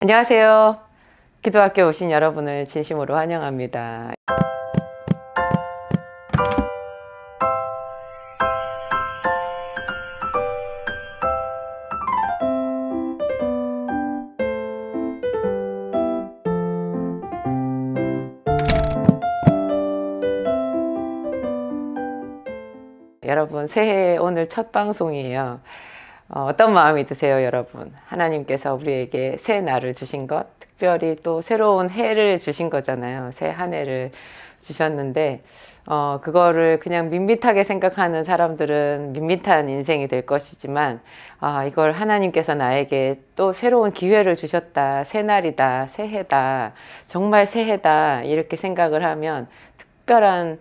안녕하세요. 기도학교 오신 여러분을 진심으로 환영합니다. 여러분, 새해 오늘 첫 방송이에요. 어떤 마음이 드세요, 여러분? 하나님께서 우리에게 새 날을 주신 것, 특별히 또 새로운 해를 주신 거잖아요. 새 한 해를 주셨는데, 그거를 그냥 밋밋하게 생각하는 사람들은 밋밋한 인생이 될 것이지만, 이걸 하나님께서 나에게 또 새로운 기회를 주셨다, 새 날이다, 새해다, 정말 새해다, 이렇게 생각을 하면 특별한,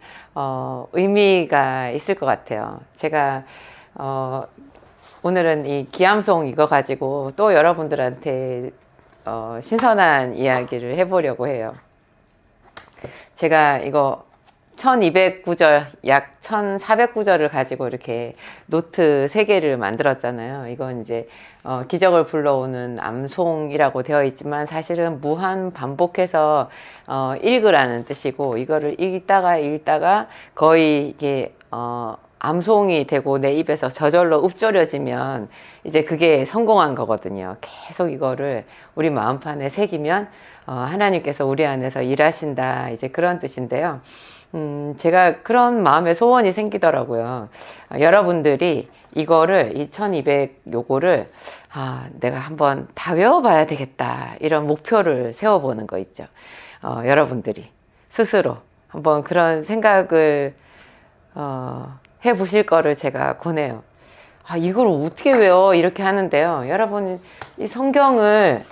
의미가 있을 것 같아요. 제가, 오늘은 이 기암송 이거 가지고 또 여러분들한테 신선한 이야기를 해보려고 해요. 제가 이거 1200구절, 약 1400구절을 가지고 이렇게 노트 3개를 만들었잖아요. 이건 이제 기적을 불러오는 암송이라고 되어 있지만 사실은 무한 반복해서 읽으라는 뜻이고, 이거를 읽다가 거의 이게 암송이 되고 내 입에서 저절로 읊조려지면 이제 그게 성공한 거거든요. 계속 이거를 우리 마음판에 새기면 하나님께서 우리 안에서 일하신다, 이제 그런 뜻인데요. 제가 그런 마음의 소원이 생기더라고요. 여러분들이 이거를, 이 1200 요거를 내가 한번 다 외워봐야 되겠다, 이런 목표를 세워보는 거 있죠. 여러분들이 스스로 한번 그런 생각을 해보실 거를 제가 권해요. 이걸 어떻게 외워? 이렇게 하는데요. 여러분, 이 성경을,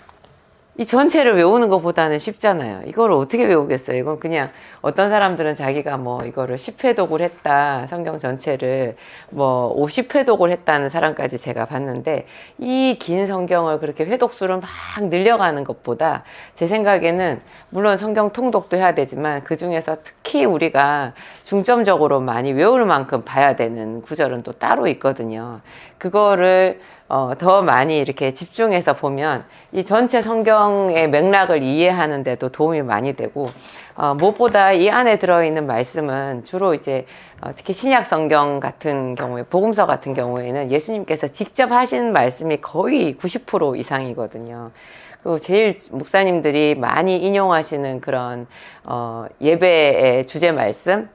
이 전체를 외우는 것보다는 쉽잖아요. 이걸 어떻게 외우겠어요? 이건 그냥 어떤 사람들은 자기가 뭐 이거를 10회독을 했다, 성경 전체를 뭐 50회독을 했다는 사람까지 제가 봤는데, 이 긴 성경을 그렇게 회독수를 막 늘려가는 것보다 제 생각에는 물론 성경 통독도 해야 되지만 그 중에서 특히 우리가 중점적으로 많이 외울 만큼 봐야 되는 구절은 또 따로 있거든요. 그거를 더 많이 이렇게 집중해서 보면 이 전체 성경의 맥락을 이해하는 데도 도움이 많이 되고, 무엇보다 이 안에 들어있는 말씀은 주로 이제 특히 신약 성경 같은 경우에, 복음서 같은 경우에는 예수님께서 직접 하신 말씀이 거의 90% 이상이거든요. 그리고 제일 목사님들이 많이 인용하시는 그런 예배의 주제 말씀,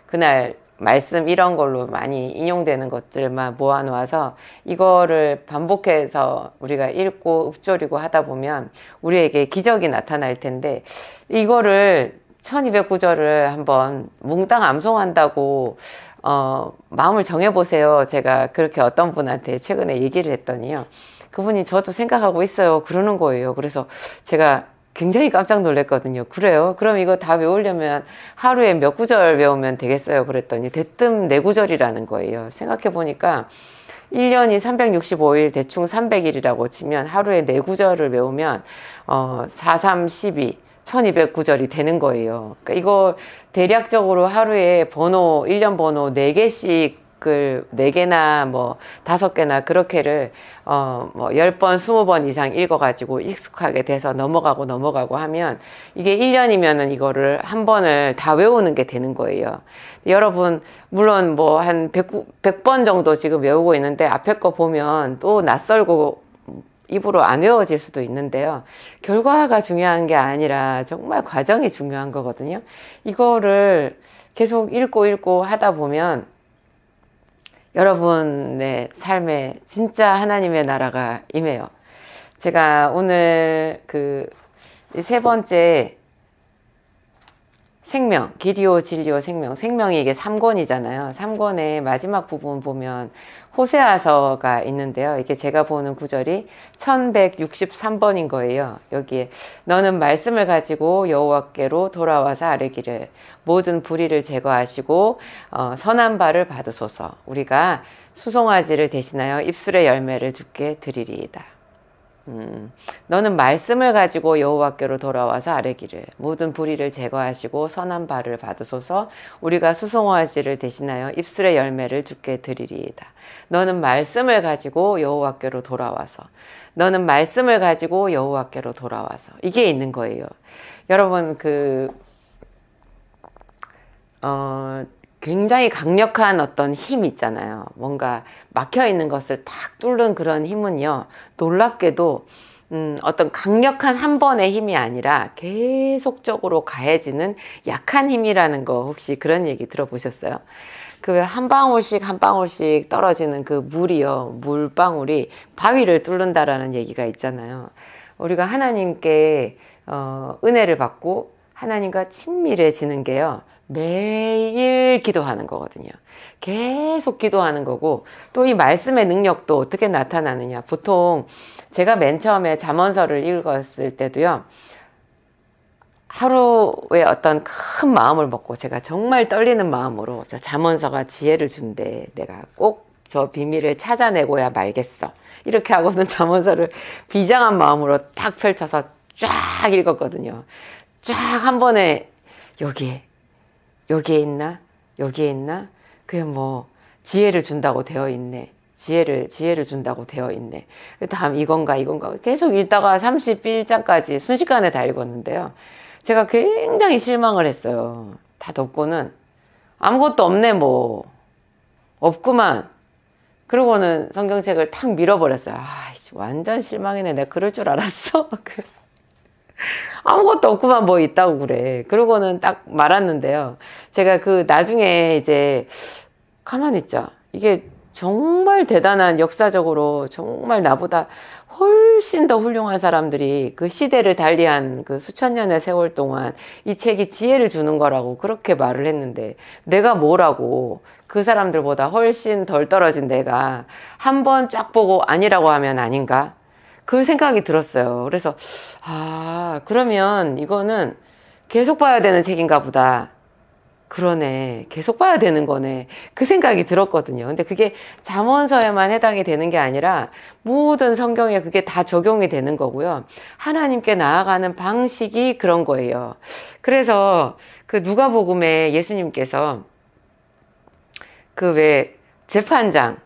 그날 말씀 이런 걸로 많이 인용되는 것들만 모아놓아서 이거를 반복해서 우리가 읽고 읊조리고 하다 보면 우리에게 기적이 나타날 텐데, 이거를 1200구절을 한번 몽땅 암송한다고 마음을 정해보세요. 제가 그렇게 어떤 분한테 최근에 얘기를 했더니요, 그분이 저도 생각하고 있어요, 그러는 거예요. 그래서 제가 굉장히 깜짝 놀랐거든요. 그래요? 그럼 이거 다 외우려면 하루에 몇 구절 외우면 되겠어요? 그랬더니 대뜸 4구절이라는 거예요. 생각해보니까 1년이 365일, 대충 300일이라고 치면 하루에 4구절을 외우면 4, 3, 12, 1200구절이 되는 거예요. 그러니까 이거 대략적으로 하루에 번호, 1년 번호 4개씩 4개나 뭐 5개나 그렇게를 뭐 10번, 20번 이상 읽어가지고 익숙하게 돼서 넘어가고 하면 이게 1년이면은 이거를 한 번을 다 외우는 게 되는 거예요. 여러분, 물론 뭐 한 100번 정도 지금 외우고 있는데 앞에 거 보면 또 낯설고 입으로 안 외워질 수도 있는데요. 결과가 중요한 게 아니라 정말 과정이 중요한 거거든요. 이거를 계속 읽고 하다 보면 여러분의 삶에 진짜 하나님의 나라가 임해요. 제가 오늘 세 번째 생명, 길이요 진리요 생명, 생명이 이게 3권이잖아요. 3권의 마지막 부분 보면 호세아서가 있는데요. 이게 제가 보는 구절이 1163번인 거예요. 여기에 너는 말씀을 가지고 여호와께로 돌아와서 아뢰기를 모든 불의를 제거하시고 선한 바를 받으소서. 우리가 수송아지를 대신하여 입술의 열매를 주께 드리리이다. 너는 말씀을 가지고 여호와께로 돌아와서 아뢰기를 모든 불의를 제거하시고 선한 바를 받으소서. 우리가 수송아지를 대신하여 입술의 열매를 주께 드리리이다. 너는 말씀을 가지고 여호와께로 돌아와서, 너는 말씀을 가지고 여호와께로 돌아와서, 이게 있는 거예요. 여러분, 굉장히 강력한 어떤 힘 있잖아요. 뭔가 막혀있는 것을 탁 뚫는 그런 힘은요, 놀랍게도 어떤 강력한 한 번의 힘이 아니라 계속적으로 가해지는 약한 힘이라는 거, 혹시 그런 얘기 들어보셨어요? 그 한 방울씩 한 방울씩 떨어지는 그 물이요, 물방울이 바위를 뚫는다라는 얘기가 있잖아요. 우리가 하나님께 은혜를 받고 하나님과 친밀해지는 게요, 매일 기도하는 거거든요. 계속 기도하는 거고, 또 이 말씀의 능력도 어떻게 나타나느냐. 보통 제가 맨 처음에 잠언서를 읽었을 때도요, 하루에 어떤 큰 마음을 먹고 제가 정말 떨리는 마음으로 저 잠언서가 지혜를 준대, 내가 꼭 저 비밀을 찾아내고야 말겠어, 이렇게 하고는 잠언서를 비장한 마음으로 딱 펼쳐서 쫙 읽었거든요. 쫙 한 번에 여기에 있나? 여기에 있나? 그게 뭐 지혜를 준다고 되어 있네. 지혜를 준다고 되어 있네. 다음 이건가 계속 읽다가 31장까지 순식간에 다 읽었는데요. 제가 굉장히 실망을 했어요. 다 덮고는 아무것도 없네, 뭐 없구만. 그러고는 성경책을 탁 밀어버렸어요. 완전 실망이네. 내가 그럴 줄 알았어. 아무것도 없구만, 뭐 있다고 그래. 그러고는 딱 말았는데요. 제가 나중에 이제 가만히 있자. 이게 정말 대단한, 역사적으로 정말 나보다 훨씬 더 훌륭한 사람들이 그 시대를 달리한 그 수천 년의 세월 동안 이 책이 지혜를 주는 거라고 그렇게 말을 했는데, 내가 뭐라고, 그 사람들보다 훨씬 덜 떨어진 내가 한 번 쫙 보고 아니라고 하면 아닌가? 그 생각이 들었어요. 그래서 그러면 이거는 계속 봐야 되는 책인가 보다. 그러네, 계속 봐야 되는 거네, 그 생각이 들었거든요. 근데 그게 잠언서에만 해당이 되는 게 아니라 모든 성경에 그게 다 적용이 되는 거고요. 하나님께 나아가는 방식이 그런 거예요. 그래서 그 누가복음에 예수님께서 왜 재판장,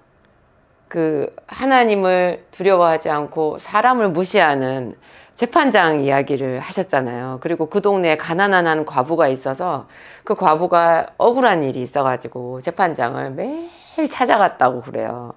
하나님을 두려워하지 않고 사람을 무시하는 재판장 이야기를 하셨잖아요. 그리고 그 동네에 가난한 한 과부가 있어서 그 과부가 억울한 일이 있어가지고 재판장을 매일 찾아갔다고 그래요.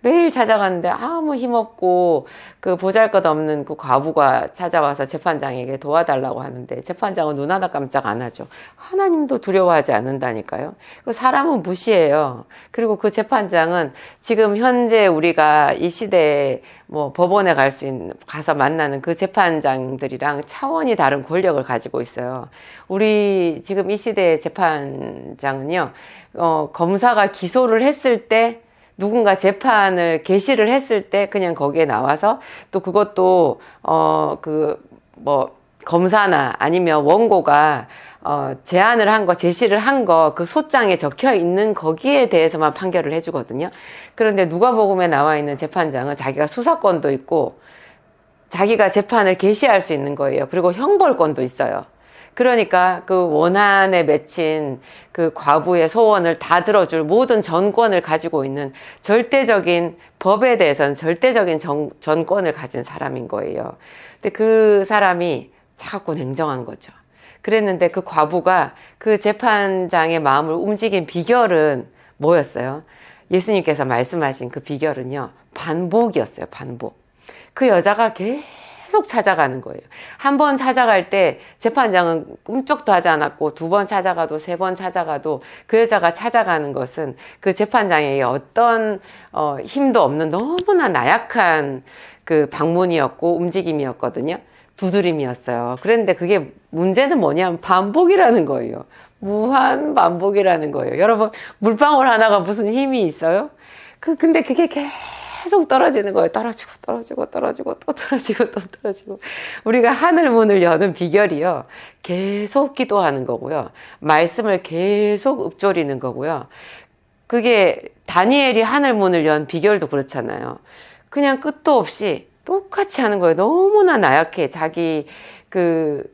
매일 찾아갔는데 아무 힘없고 그 보잘것없는 그 과부가 찾아와서 재판장에게 도와달라고 하는데 재판장은 눈 하나 깜짝 안 하죠. 하나님도 두려워하지 않는다니까요. 그 사람은 무시해요. 그리고 그 재판장은 지금 현재 우리가 이 시대에 뭐 법원에 가서 만나는 그 재판장들이랑 차원이 다른 권력을 가지고 있어요. 우리 지금 이 시대의 재판장은요, 검사가 기소를 했을 때, 누군가 재판을 개시를 했을 때 그냥 거기에 나와서, 또 그것도 검사나 아니면 원고가 제안을 한 거, 제시를 한 거, 그 소장에 적혀 있는 거기에 대해서만 판결을 해주거든요. 그런데 누가복음에 나와 있는 재판장은 자기가 수사권도 있고 자기가 재판을 개시할 수 있는 거예요. 그리고 형벌권도 있어요. 그러니까 그 원한에 맺힌 그 과부의 소원을 다 들어줄 모든 전권을 가지고 있는, 절대적인 법에 대해서는 절대적인 전권을 가진 사람인 거예요. 근데 그 사람이 자꾸 냉정한 거죠. 그랬는데 그 과부가 그 재판장의 마음을 움직인 비결은 뭐였어요? 예수님께서 말씀하신 그 비결은요, 반복이었어요. 반복. 그 여자가 계속 찾아가는 거예요. 한 번 찾아갈 때 재판장은 꿈쩍도 하지 않았고, 두 번 찾아가도 세 번 찾아가도 그 여자가 찾아가는 것은 그 재판장에게 어떤 힘도 없는 너무나 나약한 그 방문이었고 움직임이었거든요. 두드림이었어요. 그런데 그게 문제는 뭐냐면 반복이라는 거예요. 무한 반복이라는 거예요. 여러분, 물방울 하나가 무슨 힘이 있어요? 근데 그게 계속 떨어지는 거예요. 떨어지고 또 떨어지고. 우리가 하늘 문을 여는 비결이요, 계속 기도하는 거고요, 말씀을 계속 읊조리는 거고요. 그게 다니엘이 하늘 문을 연 비결도 그렇잖아요. 그냥 끝도 없이 똑같이 하는 거예요. 너무나 나약해. 자기 그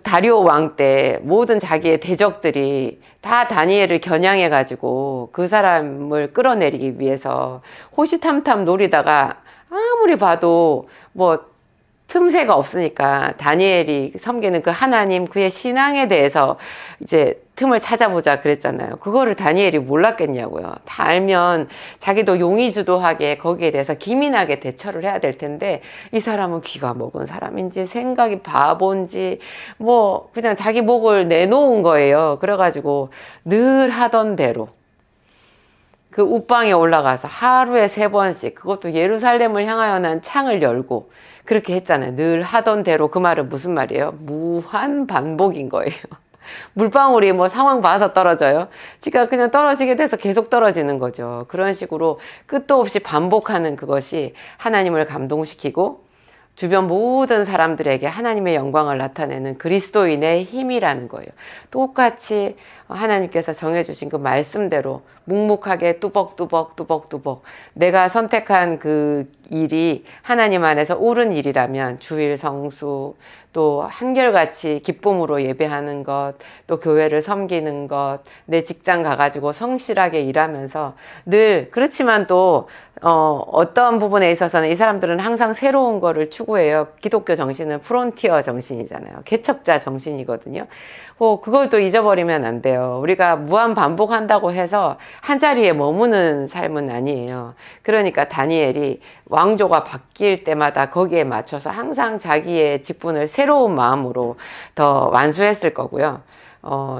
다리오 왕 때 모든 자기의 대적들이 다 다니엘을 겨냥해 가지고 그 사람을 끌어내리기 위해서 호시탐탐 노리다가 아무리 봐도 뭐 틈새가 없으니까 다니엘이 섬기는 그 하나님, 그의 신앙에 대해서 이제 틈을 찾아보자 그랬잖아요. 그거를 다니엘이 몰랐겠냐고요. 다 알면 자기도 용의주도하게 거기에 대해서 기민하게 대처를 해야 될 텐데, 이 사람은 귀가 먹은 사람인지 생각이 바본지 뭐 그냥 자기 목을 내놓은 거예요. 그래가지고 늘 하던 대로 그 웃방에 올라가서 하루에 3번씩, 그것도 예루살렘을 향하여 난 창을 열고 그렇게 했잖아요. 늘 하던 대로. 그 말은 무슨 말이에요? 무한 반복인 거예요. 물방울이 뭐 상황 봐서 떨어져요. 지가 그냥 떨어지게 돼서 계속 떨어지는 거죠. 그런 식으로 끝도 없이 반복하는 그것이 하나님을 감동시키고 주변 모든 사람들에게 하나님의 영광을 나타내는 그리스도인의 힘이라는 거예요. 똑같이 하나님께서 정해주신 그 말씀대로 묵묵하게 뚜벅뚜벅 내가 선택한 그 일이 하나님 안에서 옳은 일이라면 주일 성수, 또 한결같이 기쁨으로 예배하는 것, 또 교회를 섬기는 것, 내 직장 가가지고 성실하게 일하면서 늘, 그렇지만 또 어떤 부분에 있어서는 이 사람들은 항상 새로운 거를 추구해요. 기독교 정신은 프론티어 정신이잖아요. 개척자 정신이거든요. 그걸 또 잊어버리면 안 돼요. 우리가 무한 반복한다고 해서 한 자리에 머무는 삶은 아니에요. 그러니까 다니엘이 왕조가 바뀔 때마다 거기에 맞춰서 항상 자기의 직분을 새로운 마음으로 더 완수했을 거고요.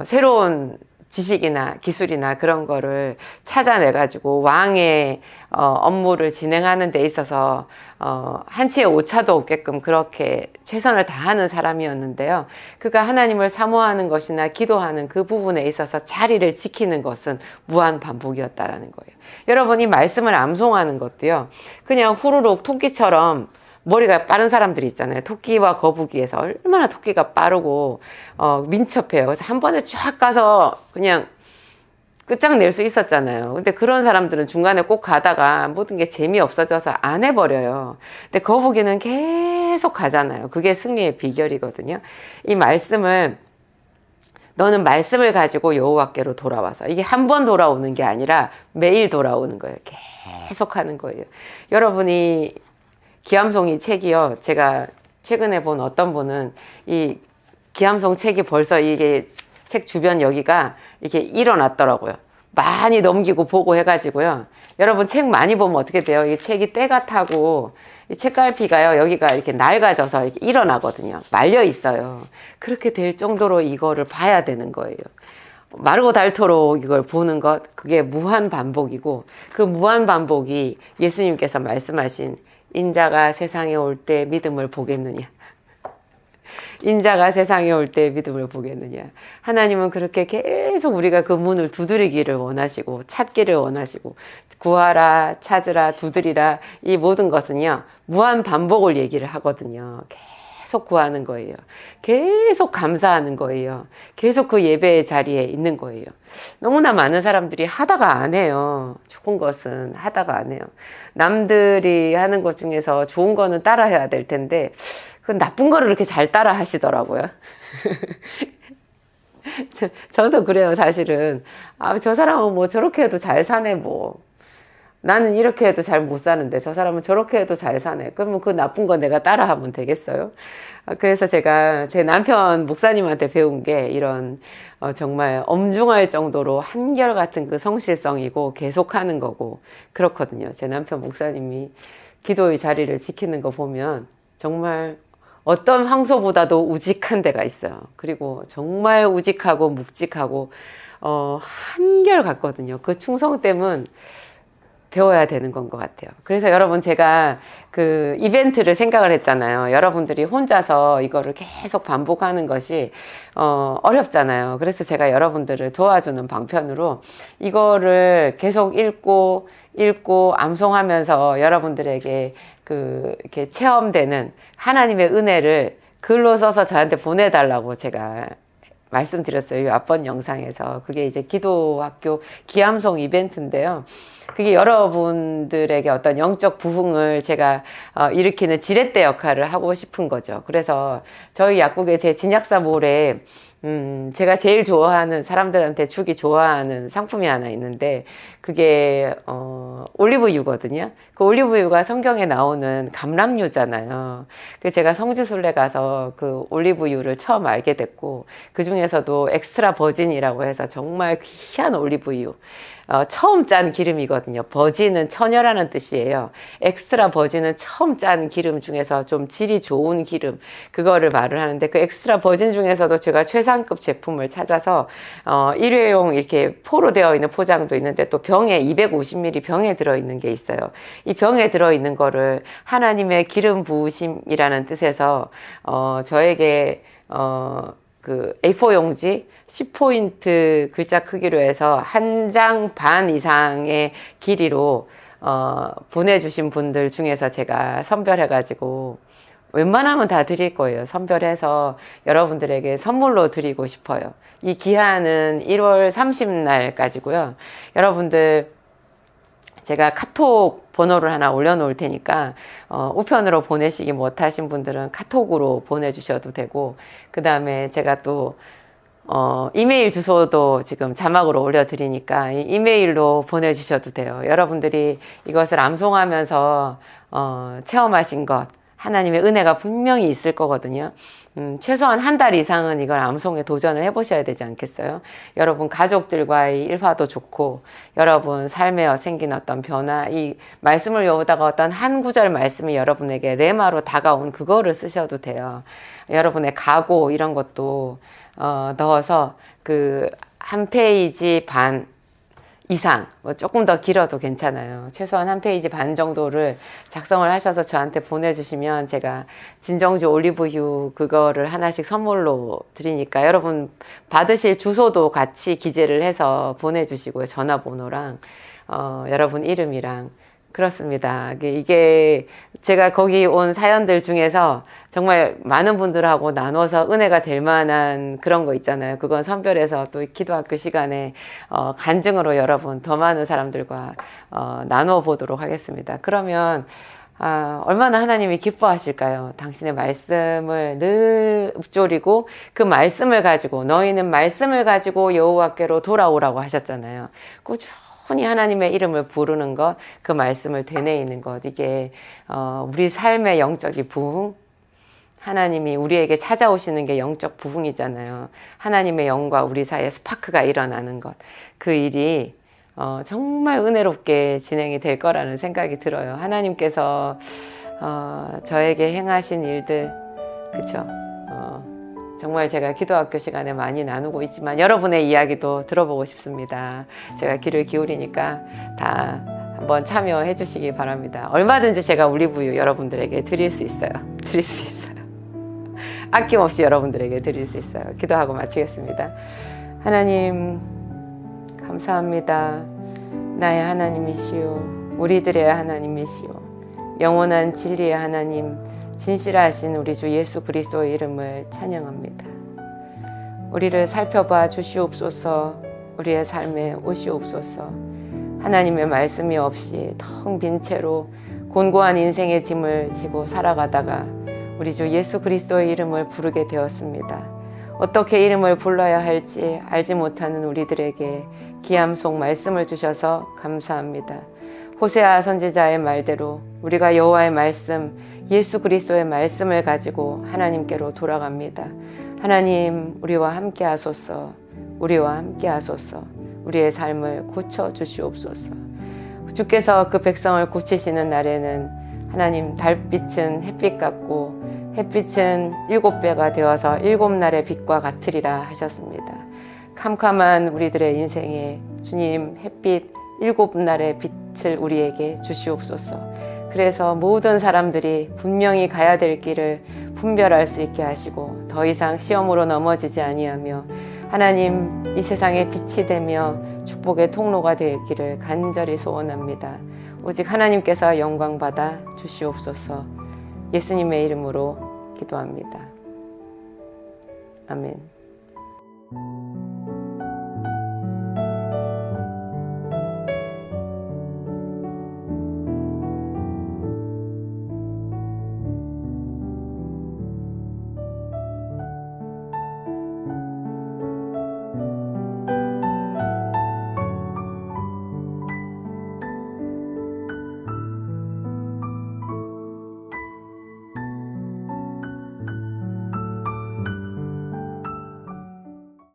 새로운 지식이나 기술이나 그런 거를 찾아내가지고 왕의 업무를 진행하는 데 있어서 한치의 오차도 없게끔 그렇게 최선을 다하는 사람이었는데요. 그가 하나님을 사모하는 것이나 기도하는 그 부분에 있어서 자리를 지키는 것은 무한 반복이었다라는 거예요. 여러분이 말씀을 암송하는 것도요, 그냥 후루룩 토끼처럼 머리가 빠른 사람들이 있잖아요. 토끼와 거북이에서 얼마나 토끼가 빠르고 민첩해요. 그래서 한 번에 쫙 가서 그냥 끝장낼 수 있었잖아요. 근데 그런 사람들은 중간에 꼭 가다가 모든 게 재미없어져서 안 해버려요. 근데 거북이는 계속 가잖아요. 그게 승리의 비결이거든요. 이 말씀을, 너는 말씀을 가지고 여호와께로 돌아와서, 이게 한 번 돌아오는 게 아니라 매일 돌아오는 거예요. 계속 하는 거예요. 여러분이 기암송이 책이요, 제가 최근에 본 어떤 분은 이 기암송 책이 벌써 이게 책 주변 여기가 이렇게 일어났더라고요. 많이 넘기고 보고 해가지고요. 여러분 책 많이 보면 어떻게 돼요? 이 책이 때가 타고 이 책갈피가요, 여기가 이렇게 낡아져서 이렇게 일어나거든요. 말려 있어요. 그렇게 될 정도로 이거를 봐야 되는 거예요. 마르고 닳도록 이걸 보는 것, 그게 무한 반복이고, 그 무한 반복이 예수님께서 말씀하신 인자가 세상에 올 때 믿음을 보겠느냐. 인자가 세상에 올 때 믿음을 보겠느냐. 하나님은 그렇게 계속 우리가 그 문을 두드리기를 원하시고, 찾기를 원하시고, 구하라, 찾으라, 두드리라, 이 모든 것은요, 무한 반복을 얘기를 하거든요. 계속 구하는 거예요. 계속 감사하는 거예요. 계속 그 예배의 자리에 있는 거예요. 너무나 많은 사람들이 하다가 안 해요. 좋은 것은 하다가 안 해요. 남들이 하는 것 중에서 좋은 거는 따라 해야 될 텐데, 그 나쁜 거를 이렇게 잘 따라 하시더라고요. 저도 그래요, 사실은. 저 사람은 뭐 저렇게 해도 잘 사네, 뭐. 나는 이렇게 해도 잘 못 사는데 저 사람은 저렇게 해도 잘 사네. 그러면 그 나쁜 거 내가 따라하면 되겠어요? 그래서 제가 제 남편 목사님한테 배운 게 이런 정말 엄중할 정도로 한결같은 그 성실성이고 계속하는 거고 그렇거든요. 제 남편 목사님이 기도의 자리를 지키는 거 보면 정말 어떤 황소보다도 우직한 데가 있어요. 그리고 정말 우직하고 묵직하고 한결같거든요. 그 충성됨은 배워야 되는 건 것 같아요. 그래서 여러분, 제가 그 이벤트를 생각을 했잖아요. 여러분들이 혼자서 이거를 계속 반복하는 것이 어렵잖아요. 그래서 제가 여러분들을 도와주는 방편으로 이거를 계속 읽고 암송하면서 여러분들에게 이렇게 체험되는 하나님의 은혜를 글로 써서 저한테 보내달라고 제가 말씀드렸어요. 앞번 영상에서. 그게 이제 기도학교 기암송 이벤트인데요. 그게 여러분들에게 어떤 영적 부흥을 제가 일으키는 지렛대 역할을 하고 싶은 거죠. 그래서 저희 약국의 제 진약사몰에 제가 제일 좋아하는, 사람들한테 주기 좋아하는 상품이 하나 있는데, 그게, 올리브유거든요. 그 올리브유가 성경에 나오는 감람유잖아요. 그 제가 성지순례 가서 그 올리브유를 처음 알게 됐고, 그 중에서도 엑스트라 버진이라고 해서 정말 귀한 올리브유. 처음 짠 기름이거든요. 버진은 처녀라는 뜻이에요. 엑스트라 버진은 처음 짠 기름 중에서 좀 질이 좋은 기름, 그거를 말을 하는데, 그 엑스트라 버진 중에서도 제가 최상급 제품을 찾아서 일회용 이렇게 포로 되어 있는 포장도 있는데, 또 병에 250ml 병에 들어있는 게 있어요. 이 병에 들어있는 거를 하나님의 기름 부으심이라는 뜻에서 저에게 그 A4 용지 10포인트 글자 크기로 해서 한 장 반 이상의 길이로 보내주신 분들 중에서 제가 선별해가지고, 웬만하면 다 드릴 거예요. 선별해서 여러분들에게 선물로 드리고 싶어요. 이 기한은 1월 30날까지고요. 여러분들 제가 카톡 번호를 하나 올려놓을 테니까 우편으로 보내시기 못하신 분들은 카톡으로 보내주셔도 되고, 그 다음에 제가 또 이메일 주소도 지금 자막으로 올려드리니까 이메일로 보내주셔도 돼요. 여러분들이 이것을 암송하면서 체험하신 것, 하나님의 은혜가 분명히 있을 거거든요. 최소한 한 달 이상은 이걸 암송에 도전을 해보셔야 되지 않겠어요? 여러분 가족들과의 일화도 좋고, 여러분 삶에 생긴 어떤 변화, 이 말씀을 외우다가 어떤 한 구절 말씀이 여러분에게 레마로 다가온 그거를 쓰셔도 돼요. 여러분의 각오 이런 것도 넣어서 그 한 페이지 반 이상, 뭐 조금 더 길어도 괜찮아요. 최소한 한 페이지 반 정도를 작성을 하셔서 저한테 보내주시면 제가 진정주 올리브유 그거를 하나씩 선물로 드리니까, 여러분 받으실 주소도 같이 기재를 해서 보내주시고요. 전화번호랑 여러분 이름이랑. 그렇습니다. 이게 제가 거기 온 사연들 중에서 정말 많은 분들하고 나눠서 은혜가 될 만한 그런 거 있잖아요. 그건 선별해서 또 기도학교 시간에 간증으로 여러분 더 많은 사람들과 나눠 보도록 하겠습니다. 그러면 얼마나 하나님이 기뻐하실까요? 당신의 말씀을 늘 읊조리고 그 말씀을 가지고, 너희는 말씀을 가지고 여호와께로 돌아오라고 하셨잖아요. 꾸준히 하나님의 이름을 부르는 것, 그 말씀을 되뇌이는 것, 이게 우리 삶의 영적인 부흥, 하나님이 우리에게 찾아오시는 게 영적 부흥이잖아요. 하나님의 영과 우리 사이에 스파크가 일어나는 것, 그 일이 정말 은혜롭게 진행이 될 거라는 생각이 들어요. 하나님께서 저에게 행하신 일들, 그쵸? 정말 제가 기도학교 시간에 많이 나누고 있지만 여러분의 이야기도 들어보고 싶습니다. 제가 귀를 기울이니까 다 한번 참여해 주시기 바랍니다. 얼마든지 제가 올리브유 여러분들에게 드릴 수 있어요. 드릴 수 있어요. 아낌없이 여러분들에게 드릴 수 있어요. 기도하고 마치겠습니다. 하나님 감사합니다. 나의 하나님이시오, 우리들의 하나님이시오, 영원한 진리의 하나님, 진실하신 우리 주 예수 그리스도의 이름을 찬양합니다. 우리를 살펴봐 주시옵소서. 우리의 삶에 오시옵소서. 하나님의 말씀이 없이 텅 빈 채로 곤고한 인생의 짐을 지고 살아가다가 우리 주 예수 그리스도의 이름을 부르게 되었습니다. 어떻게 이름을 불러야 할지 알지 못하는 우리들에게 기암송 말씀을 주셔서 감사합니다. 호세아 선지자의 말대로 우리가 여호와의 말씀, 예수 그리스도의 말씀을 가지고 하나님께로 돌아갑니다. 하나님, 우리와 함께 하소서. 우리와 함께 하소서. 우리의 삶을 고쳐 주시옵소서. 주께서 그 백성을 고치시는 날에는 하나님, 달빛은 햇빛 같고 햇빛은 7배가 되어서 7날의 빛과 같으리라 하셨습니다. 캄캄한 우리들의 인생에 주님 햇빛 7날의 빛을 우리에게 주시옵소서. 그래서 모든 사람들이 분명히 가야 될 길을 분별할 수 있게 하시고 더 이상 시험으로 넘어지지 아니하며 하나님, 이 세상에 빛이 되며 축복의 통로가 되기를 간절히 소원합니다. 오직 하나님께서 영광 받아 주시옵소서. 예수님의 이름으로 기도합니다. 아멘.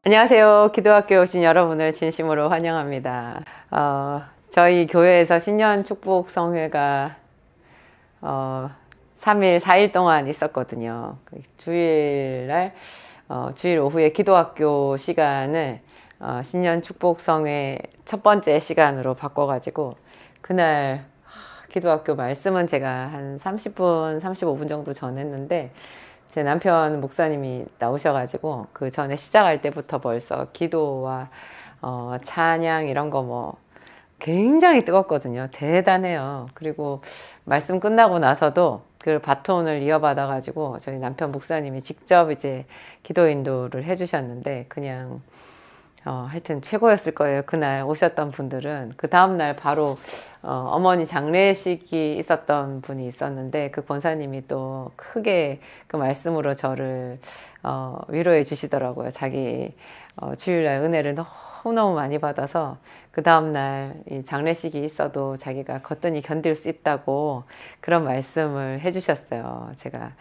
안녕하세요. 기도학교에 오신 여러분을 진심으로 환영합니다. 저희 교회에서 신년 축복 성회가 3일, 4일 동안 있었거든요. 주일날, 주일 오후에 기도학교 시간을 신년 축복 성회 첫 번째 시간으로 바꿔가지고 그날 기도학교 말씀은 제가 한 30분, 35분 정도 전했는데 제 남편 목사님이 나오셔가지고 그 전에 시작할 때부터 벌써 기도와 찬양 이런 거 뭐 굉장히 뜨겁거든요. 대단해요. 그리고 말씀 끝나고 나서도 그 바톤을 이어받아가지고 저희 남편 목사님이 직접 이제 기도 인도를 해주셨는데 그냥 하여튼 최고였을 거예요. 그날 오셨던 분들은. 그 다음날 바로 어머니 장례식이 있었던 분이 있었는데 그 권사님이 또 크게 그 말씀으로 저를 위로해 주시더라고요. 자기 주일날 은혜를 너무너무 많이 받아서 그 다음날 이 장례식이 있어도 자기가 거뜬히 견딜 수 있다고 그런 말씀을 해주셨어요. 제가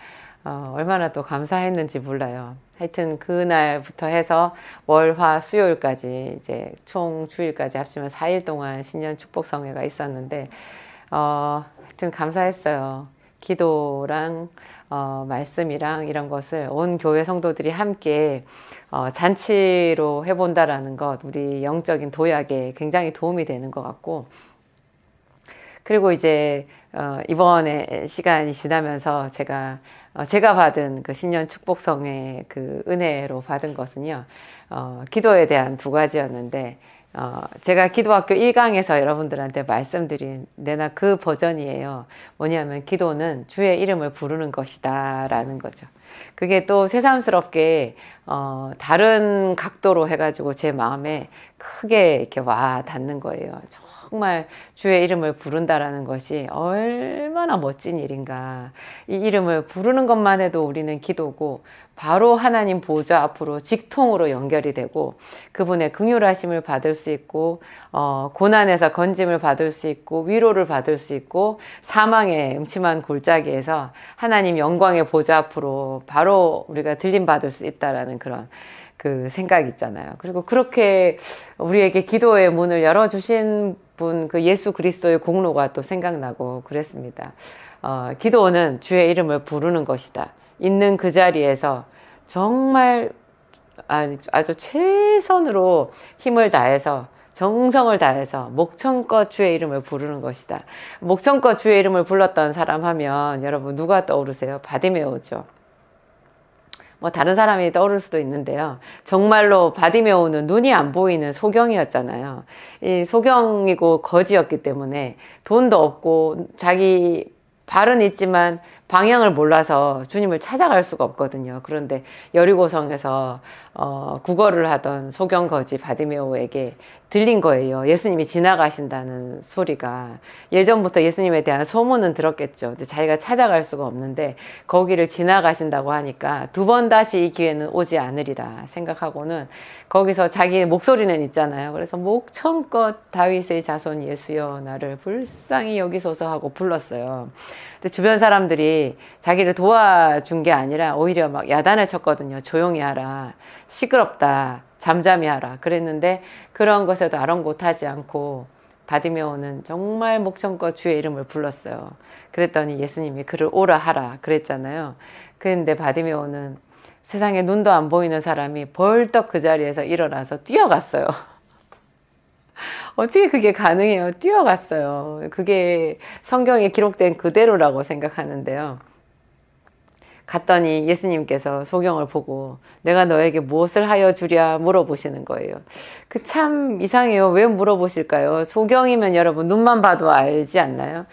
얼마나 또 감사했는지 몰라요. 하여튼 그날부터 해서 월, 화, 수요일까지 이제 총 주일까지 합치면 4일 동안 신년 축복 성회가 있었는데 하여튼 감사했어요. 기도랑 말씀이랑 이런 것을 온 교회 성도들이 함께 잔치로 해본다라는 것, 우리 영적인 도약에 굉장히 도움이 되는 것 같고, 그리고 이제 이번에 시간이 지나면서 제가 받은 그 신년 축복성의 그 은혜로 받은 것은요, 기도에 대한 두 가지였는데, 제가 기도학교 1강에서 여러분들한테 말씀드린 내나 그 버전이에요. 뭐냐면 기도는 주의 이름을 부르는 것이다 라는 거죠. 그게 또 새삼스럽게 다른 각도로 해가지고 제 마음에 크게 이렇게 와 닿는 거예요. 정말 주의 이름을 부른다라는 것이 얼마나 멋진 일인가. 이 이름을 부르는 것만 해도 우리는 기도고 바로 하나님 보좌 앞으로 직통으로 연결이 되고 그분의 긍휼하심을 받을 수 있고 고난에서 건짐을 받을 수 있고 위로를 받을 수 있고 사망의 음침한 골짜기에서 하나님 영광의 보좌 앞으로 바로 우리가 들림 받을 수 있다라는 그런 그 생각 있잖아요. 그리고 그렇게 우리에게 기도의 문을 열어주신 분, 그 예수 그리스도의 공로가 또 생각나고 그랬습니다. 기도는 주의 이름을 부르는 것이다. 있는 그 자리에서 정말 아주 최선으로 힘을 다해서 정성을 다해서 목청껏 주의 이름을 부르는 것이다. 목청껏 주의 이름을 불렀던 사람 하면 여러분 누가 떠오르세요? 바디메오죠. 뭐 다른 사람이 떠오를 수도 있는데요. 정말로 바디메오는 눈이 안 보이는 소경이었잖아요. 이 소경이고 거지였기 때문에 돈도 없고 자기 발은 있지만 방향을 몰라서 주님을 찾아갈 수가 없거든요. 그런데 여리고성에서 구걸을 하던 소경거지 바디메오에게 들린 거예요. 예수님이 지나가신다는 소리가. 예전부터 예수님에 대한 소문은 들었겠죠. 근데 자기가 찾아갈 수가 없는데 거기를 지나가신다고 하니까 두 번 다시 이 기회는 오지 않으리라 생각하고는 거기서 자기 목소리는 있잖아요. 그래서 목청껏 다윗의 자손 예수여 나를 불쌍히 여기소서 하고 불렀어요. 근데 주변 사람들이 자기를 도와준 게 아니라 오히려 막 야단을 쳤거든요. 조용히 하라. 시끄럽다. 잠잠히 하라. 그랬는데 그런 것에도 아랑곳하지 않고 바디메오는 정말 목청껏 주의 이름을 불렀어요. 그랬더니 예수님이 그를 오라 하라 그랬잖아요. 그런데 바디메오는 세상에 눈도 안 보이는 사람이 벌떡 그 자리에서 일어나서 뛰어갔어요. 어떻게 그게 가능해요? 뛰어갔어요. 그게 성경에 기록된 그대로라고 생각하는데요. 갔더니 예수님께서 소경을 보고 내가 너에게 무엇을 하여 주랴 물어보시는 거예요. 그 참 이상해요. 왜 물어보실까요? 소경이면 여러분 눈만 봐도 알지 않나요?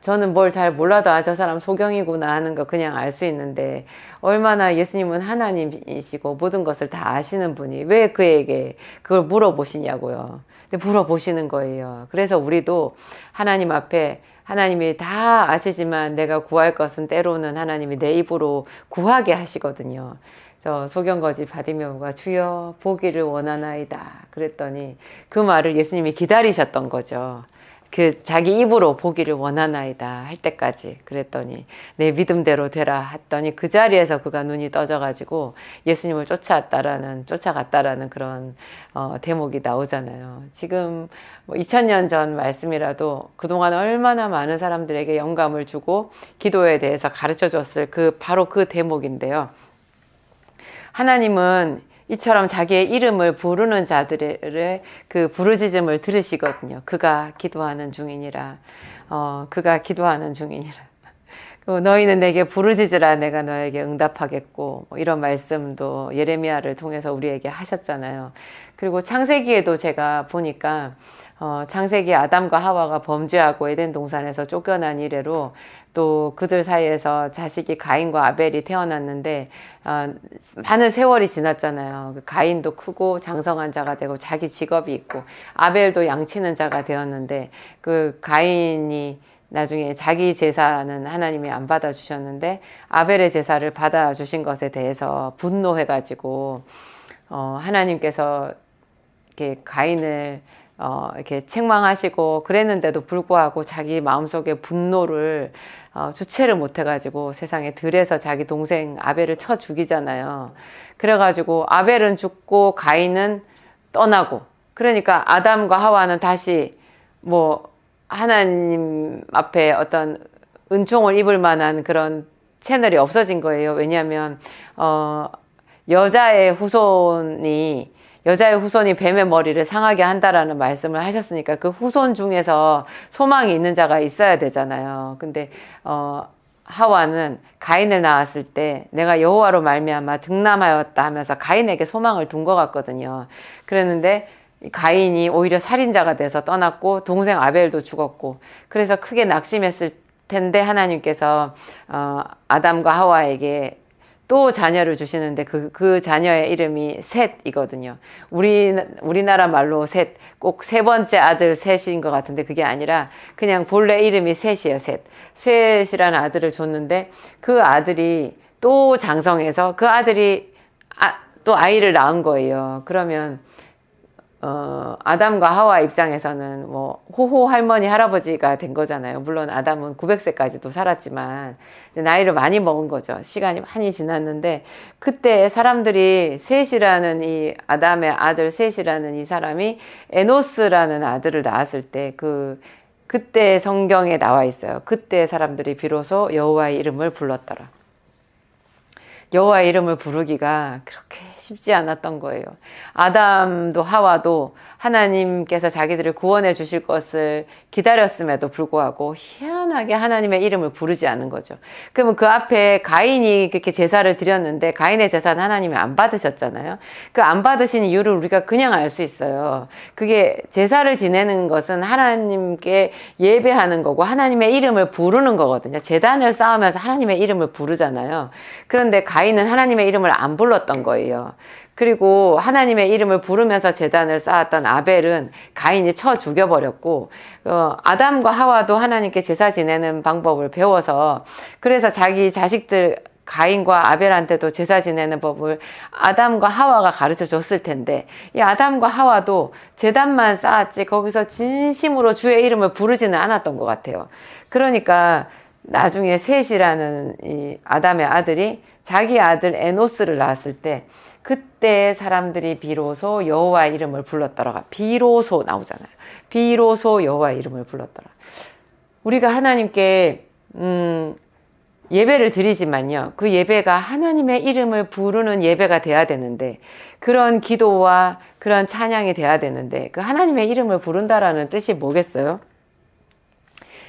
저는 뭘 잘 몰라도 저 사람 소경이구나 하는 거 그냥 알 수 있는데 얼마나 예수님은 하나님이시고 모든 것을 다 아시는 분이 왜 그에게 그걸 물어보시냐고요. 근데 물어보시는 거예요. 그래서 우리도 하나님 앞에 하나님이 다 아시지만 내가 구할 것은 때로는 하나님이 내 입으로 구하게 하시거든요. 저 소경거지 바디메오가 주여 보기를 원하나이다 그랬더니 그 말을 예수님이 기다리셨던 거죠. 그 자기 입으로 보기를 원하나이다 할 때까지. 그랬더니 내 믿음대로 되라 했더니 그 자리에서 그가 눈이 떠져가지고 예수님을 쫓아갔다라는 그런 대목이 나오잖아요. 지금 뭐 2000년 전 말씀이라도 그동안 얼마나 많은 사람들에게 영감을 주고 기도에 대해서 가르쳐 줬을 바로 그 대목인데요. 하나님은 이처럼 자기의 이름을 부르는 자들의 그 부르짖음을 들으시거든요. 그가 기도하는 중이니라. 그가 기도하는 중이니라. 너희는 내게 부르짖으라 내가 너에게 응답하겠고 뭐 이런 말씀도 예레미야를 통해서 우리에게 하셨잖아요. 그리고 창세기에도 제가 보니까 창세기 아담과 하와가 범죄하고 에덴 동산에서 쫓겨난 이래로 또 그들 사이에서 자식이 가인과 아벨이 태어났는데 많은 세월이 지났잖아요. 가인도 크고 장성한 자가 되고 자기 직업이 있고 아벨도 양치는 자가 되었는데 그 가인이 나중에 자기 제사는 하나님이 안 받아주셨는데 아벨의 제사를 받아주신 것에 대해서 분노해가지고 하나님께서 이렇게 가인을 이렇게 책망하시고 그랬는데도 불구하고 자기 마음속에 분노를 주체를 못해가지고 세상에 들에서 자기 동생 아벨을 쳐 죽이잖아요. 그래가지고 아벨은 죽고 가인은 떠나고 그러니까 아담과 하와는 다시 뭐 하나님 앞에 어떤 은총을 입을 만한 그런 채널이 없어진 거예요. 왜냐하면 여자의 후손이 뱀의 머리를 상하게 한다라는 말씀을 하셨으니까 그 후손 중에서 소망이 있는 자가 있어야 되잖아요. 근데 하와는 가인을 낳았을 때 내가 여호와로 말미암아 득남하였다 하면서 가인에게 소망을 둔 것 같거든요. 그랬는데 가인이 오히려 살인자가 돼서 떠났고 동생 아벨도 죽었고 그래서 크게 낙심했을 텐데 하나님께서 아담과 하와에게 또 자녀를 주시는데 그 자녀의 이름이 셋이거든요. 우리나라 말로 셋, 꼭 세 번째 아들 셋인 것 같은데 그게 아니라 그냥 본래 이름이 셋이에요. 셋이라는 아들을 줬는데 그 아들이 또 장성해서 그 아들이 또 아이를 낳은 거예요. 그러면 아담과 하와 입장에서는 뭐 호호 할머니 할아버지가 된 거잖아요. 물론 아담은 900세까지도 살았지만 나이를 많이 먹은 거죠. 시간이 많이 지났는데 그때 사람들이 셋이라는 이 아담의 아들 셋이라는 이 사람이 에노스라는 아들을 낳았을 때 그때 성경에 나와 있어요. 그때 사람들이 비로소 여호와의 이름을 불렀더라. 여호와의 이름을 부르기가 그렇게 쉽지 않았던 거예요. 아담도 하와도 하나님께서 자기들을 구원해 주실 것을 기다렸음에도 불구하고 희한하게 하나님의 이름을 부르지 않은 거죠. 그러면 그 앞에 가인이 그렇게 제사를 드렸는데 가인의 제사는 하나님이 안 받으셨잖아요. 그 안 받으신 이유를 우리가 그냥 알 수 있어요. 그게 제사를 지내는 것은 하나님께 예배하는 거고 하나님의 이름을 부르는 거거든요. 제단을 쌓으면서 하나님의 이름을 부르잖아요. 그런데 가인은 하나님의 이름을 안 불렀던 거예요. 그리고 하나님의 이름을 부르면서 제단을 쌓았던 아벨은 가인이 쳐 죽여버렸고 아담과 하와도 하나님께 제사 지내는 방법을 배워서 그래서 자기 자식들 가인과 아벨한테도 제사 지내는 법을 아담과 하와가 가르쳐 줬을 텐데 이 아담과 하와도 제단만 쌓았지 거기서 진심으로 주의 이름을 부르지는 않았던 것 같아요. 그러니까 나중에 셋이라는 이 아담의 아들이 자기 아들 에노스를 낳았을 때 그때 사람들이 비로소 여호와의 이름을 불렀더라. 비로소 나오잖아요. 비로소 여호와의 이름을 불렀더라. 우리가 하나님께 예배를 드리지만요. 그 예배가 하나님의 이름을 부르는 예배가 돼야 되는데 그런 기도와 그런 찬양이 돼야 되는데 그 하나님의 이름을 부른다라는 뜻이 뭐겠어요?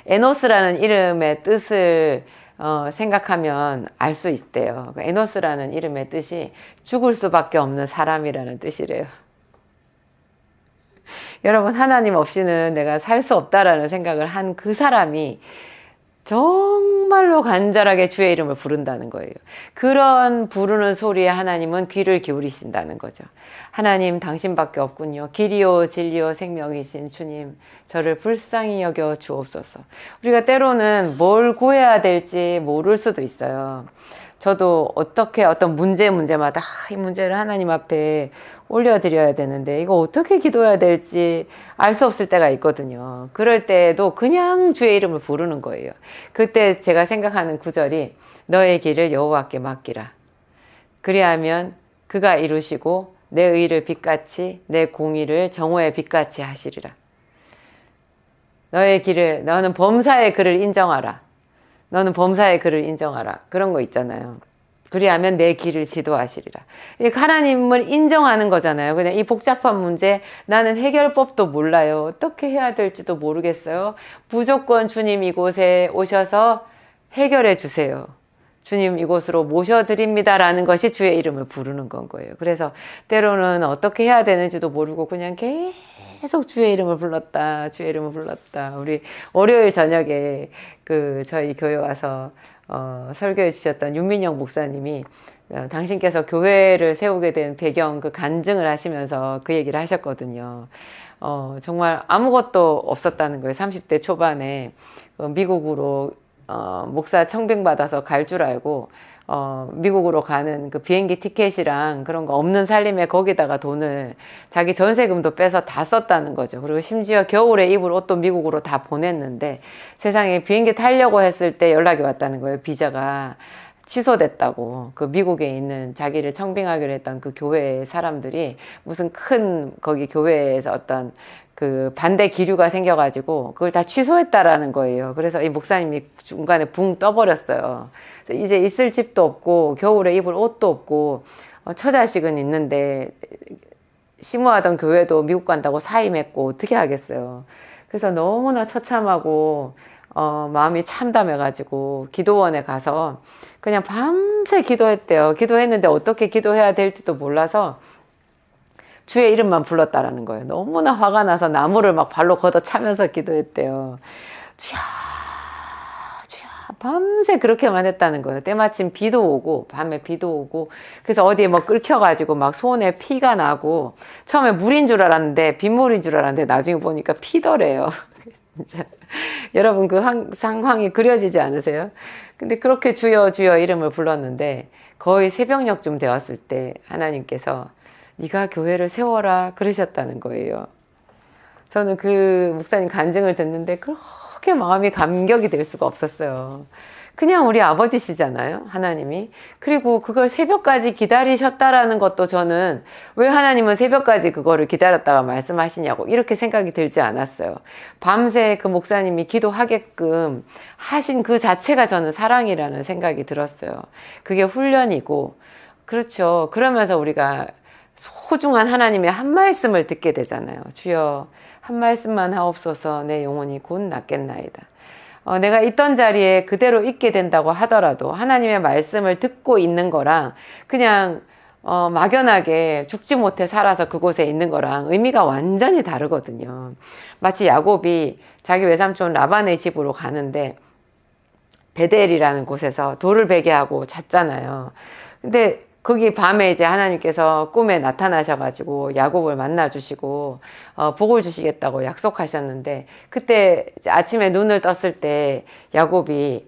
에노스라는 이름의 뜻을 생각하면 알 수 있대요. 에노스라는 이름의 뜻이 죽을 수밖에 없는 사람이라는 뜻이래요. 여러분, 하나님 없이는 내가 살 수 없다라는 생각을 한 그 사람이 정말로 간절하게 주의 이름을 부른다는 거예요. 그런 부르는 소리에 하나님은 귀를 기울이신다는 거죠. 하나님, 당신밖에 없군요. 길이요 진리요 생명이신 주님, 저를 불쌍히 여겨 주옵소서. 우리가 때로는 뭘 구해야 될지 모를 수도 있어요. 저도 어떻게 어떤 문제마다 이 문제를 하나님 앞에 올려드려야 되는데 이거 어떻게 기도해야 될지 알 수 없을 때가 있거든요. 그럴 때에도 그냥 주의 이름을 부르는 거예요. 그때 제가 생각하는 구절이 너의 길을 여호와께 맡기라. 그리하면 그가 이루시고 내 의를 빛같이 내 공의를 정오의 빛같이 하시리라. 너의 길을, 너는 범사의 그를 인정하라. 너는 범사의 그를 인정하라. 그런 거 있잖아요. 그리하면 내 길을 지도하시리라. 하나님을 인정하는 거잖아요. 그냥 이 복잡한 문제, 나는 해결법도 몰라요. 어떻게 해야 될지도 모르겠어요. 무조건 주님 이곳에 오셔서 해결해 주세요. 주님 이곳으로 모셔드립니다라는 것이 주의 이름을 부르는 건 거예요. 그래서 때로는 어떻게 해야 되는지도 모르고 그냥 계속 주의 이름을 불렀다. 주의 이름을 불렀다. 우리 월요일 저녁에 저희 교회 와서 설교해 주셨던 윤민영 목사님이 당신께서 교회를 세우게 된 배경 간증을 하시면서 그 얘기를 하셨거든요. 정말 아무것도 없었다는 거예요. 30대 초반에 미국으로 목사 청빙받아서 갈 줄 알고 미국으로 가는 그 비행기 티켓이랑 그런 거 없는 살림에 거기다가 돈을 자기 전세금도 빼서 다 썼다는 거죠. 그리고 심지어 겨울에 입을 옷도 미국으로 다 보냈는데 세상에 비행기 타려고 했을 때 연락이 왔다는 거예요. 비자가 취소됐다고. 그 미국에 있는 자기를 청빙하기로 했던 그 교회 사람들이 무슨 큰 거기 교회에서 어떤 그 반대 기류가 생겨가지고 그걸 다 취소했다라는 거예요. 그래서 이 목사님이 중간에 붕 떠버렸어요. 이제 있을 집도 없고 겨울에 입을 옷도 없고 처자식은 있는데 심우하던 교회도 미국 간다고 사임했고 어떻게 하겠어요. 그래서 너무나 처참하고 마음이 참담해가지고 기도원에 가서 그냥 밤새 기도했대요. 기도했는데 어떻게 기도해야 될지도 몰라서 주의 이름만 불렀다라는 거예요. 너무나 화가 나서 나무를 막 발로 걷어차면서 기도했대요. 주야, 주야, 밤새 그렇게만 했다는 거예요. 때마침 비도 오고, 밤에 비도 오고, 그래서 어디에 뭐 끓혀가지고 막 손에 피가 나고, 처음에 물인 줄 알았는데, 빗물인 줄 알았는데, 나중에 보니까 피더래요. 진짜. 여러분 그 상황이 그려지지 않으세요? 근데 그렇게 주여, 주여 이름을 불렀는데, 거의 새벽녘쯤 되었을 때, 하나님께서 네가 교회를 세워라 그러셨다는 거예요. 저는 그 목사님 간증을 듣는데 그렇게 마음이 감격이 될 수가 없었어요. 그냥 우리 아버지시잖아요, 하나님이. 그리고 그걸 새벽까지 기다리셨다라는 것도 저는 왜 하나님은 새벽까지 그거를 기다렸다가 말씀하시냐고 이렇게 생각이 들지 않았어요. 밤새 그 목사님이 기도하게끔 하신 그 자체가 저는 사랑이라는 생각이 들었어요. 그게 훈련이고, 그렇죠. 그러면서 우리가 소중한 하나님의 한 말씀을 듣게 되잖아요. 주여 한 말씀만 하옵소서 내 영혼이 곧 낫겠나이다. 내가 있던 자리에 그대로 있게 된다고 하더라도 하나님의 말씀을 듣고 있는 거랑 그냥 막연하게 죽지 못해 살아서 그곳에 있는 거랑 의미가 완전히 다르거든요. 마치 야곱이 자기 외삼촌 라반의 집으로 가는데 베델이라는 곳에서 돌을 베게 하고 잤잖아요. 근데 거기 밤에 이제 하나님께서 꿈에 나타나셔가지고 야곱을 만나주시고 복을 주시겠다고 약속하셨는데 그때 이제 아침에 눈을 떴을 때 야곱이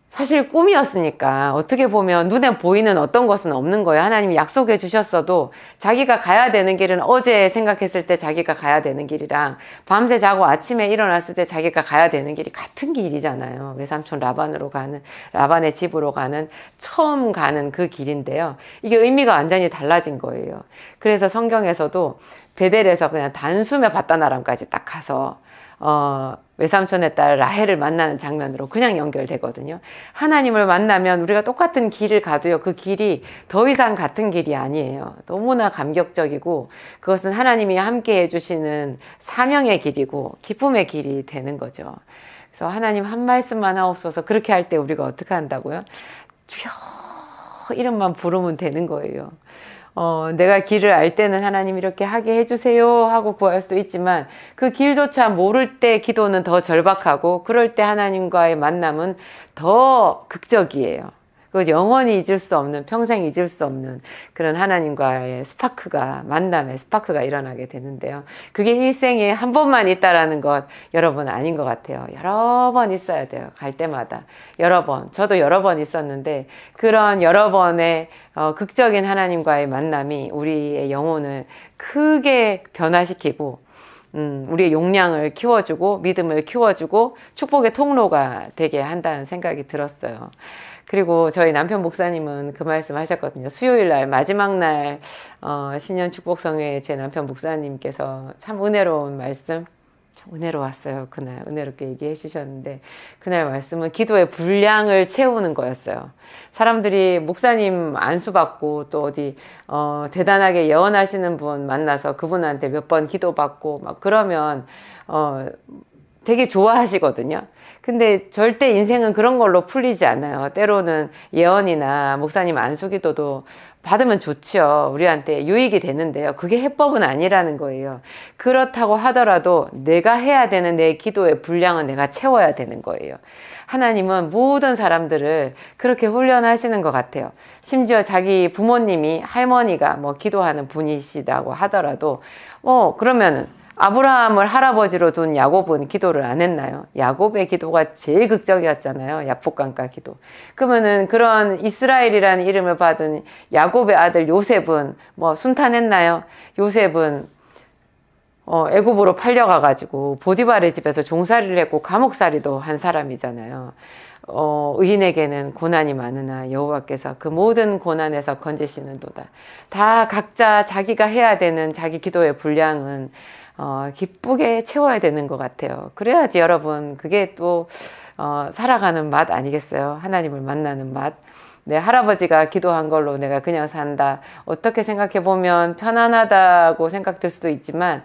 사실 꿈이었으니까 어떻게 보면 눈에 보이는 어떤 것은 없는 거예요. 하나님이 약속해 주셨어도 자기가 가야 되는 길은 어제 생각했을 때 자기가 가야 되는 길이랑 밤새 자고 아침에 일어났을 때 자기가 가야 되는 길이 같은 길이잖아요. 외삼촌 라반의 집으로 가는 처음 가는 그 길인데요. 이게 의미가 완전히 달라진 거예요. 그래서 성경에서도 베델에서 그냥 단숨에 바다나람까지 딱 가서 외삼촌의 딸 라헬을 만나는 장면으로 그냥 연결되거든요. 하나님을 만나면 우리가 똑같은 길을 가도요. 그 길이 더 이상 같은 길이 아니에요. 너무나 감격적이고 그것은 하나님이 함께 해주시는 사명의 길이고 기쁨의 길이 되는 거죠. 그래서 하나님 한 말씀만 하옵소서 그렇게 할 때 우리가 어떻게 한다고요? 주여 이름만 부르면 되는 거예요. 내가 길을 알 때는 하나님 이렇게 하게 해주세요 하고 구할 수도 있지만 그 길조차 모를 때 기도는 더 절박하고 그럴 때 하나님과의 만남은 더 극적이에요. 그 영원히 잊을 수 없는, 평생 잊을 수 없는 그런 하나님과의 스파크가, 만남의 스파크가 일어나게 되는데요. 그게 일생에 한 번만 있다라는 것 여러분 아닌 것 같아요. 여러 번 있어야 돼요. 갈 때마다. 여러 번. 저도 여러 번 있었는데 그런 여러 번의 극적인 하나님과의 만남이 우리의 영혼을 크게 변화시키고 우리의 용량을 키워주고 믿음을 키워주고 축복의 통로가 되게 한다는 생각이 들었어요. 그리고 저희 남편 목사님은 그 말씀 하셨거든요. 수요일 날 마지막 날 신년 축복성회 제 남편 목사님께서 참 은혜로운 말씀, 참 은혜로웠어요. 그날 은혜롭게 얘기해 주셨는데 그날 말씀은 기도의 분량을 채우는 거였어요. 사람들이 목사님 안수받고 또 어디 대단하게 예언하시는 분 만나서 그분한테 몇 번 기도받고 막 그러면 되게 좋아하시거든요. 근데 절대 인생은 그런 걸로 풀리지 않아요. 때로는 예언이나 목사님 안수기도도 받으면 좋지요. 우리한테 유익이 되는데요. 그게 해법은 아니라는 거예요. 그렇다고 하더라도 내가 해야 되는 내 기도의 분량은 내가 채워야 되는 거예요. 하나님은 모든 사람들을 그렇게 훈련하시는 것 같아요. 심지어 자기 부모님이 할머니가 뭐 기도하는 분이시다고 하더라도 그러면은 아브라함을 할아버지로 둔 야곱은 기도를 안 했나요? 야곱의 기도가 제일 극적이었잖아요. 야복강가 기도. 그러면은 그런 이스라엘이라는 이름을 받은 야곱의 아들 요셉은 뭐 순탄했나요? 요셉은 애굽으로 팔려가가지고 보디발의 집에서 종살이를 했고 감옥살이도 한 사람이잖아요. 의인에게는 고난이 많으나 여호와께서 그 모든 고난에서 건지시는도다. 다 각자 자기가 해야 되는 자기 기도의 분량은 기쁘게 채워야 되는 것 같아요. 그래야지 여러분 그게 또 살아가는 맛 아니겠어요? 하나님을 만나는 맛. 내 할아버지가 기도한 걸로 내가 그냥 산다. 어떻게 생각해 보면 편안하다고 생각될 수도 있지만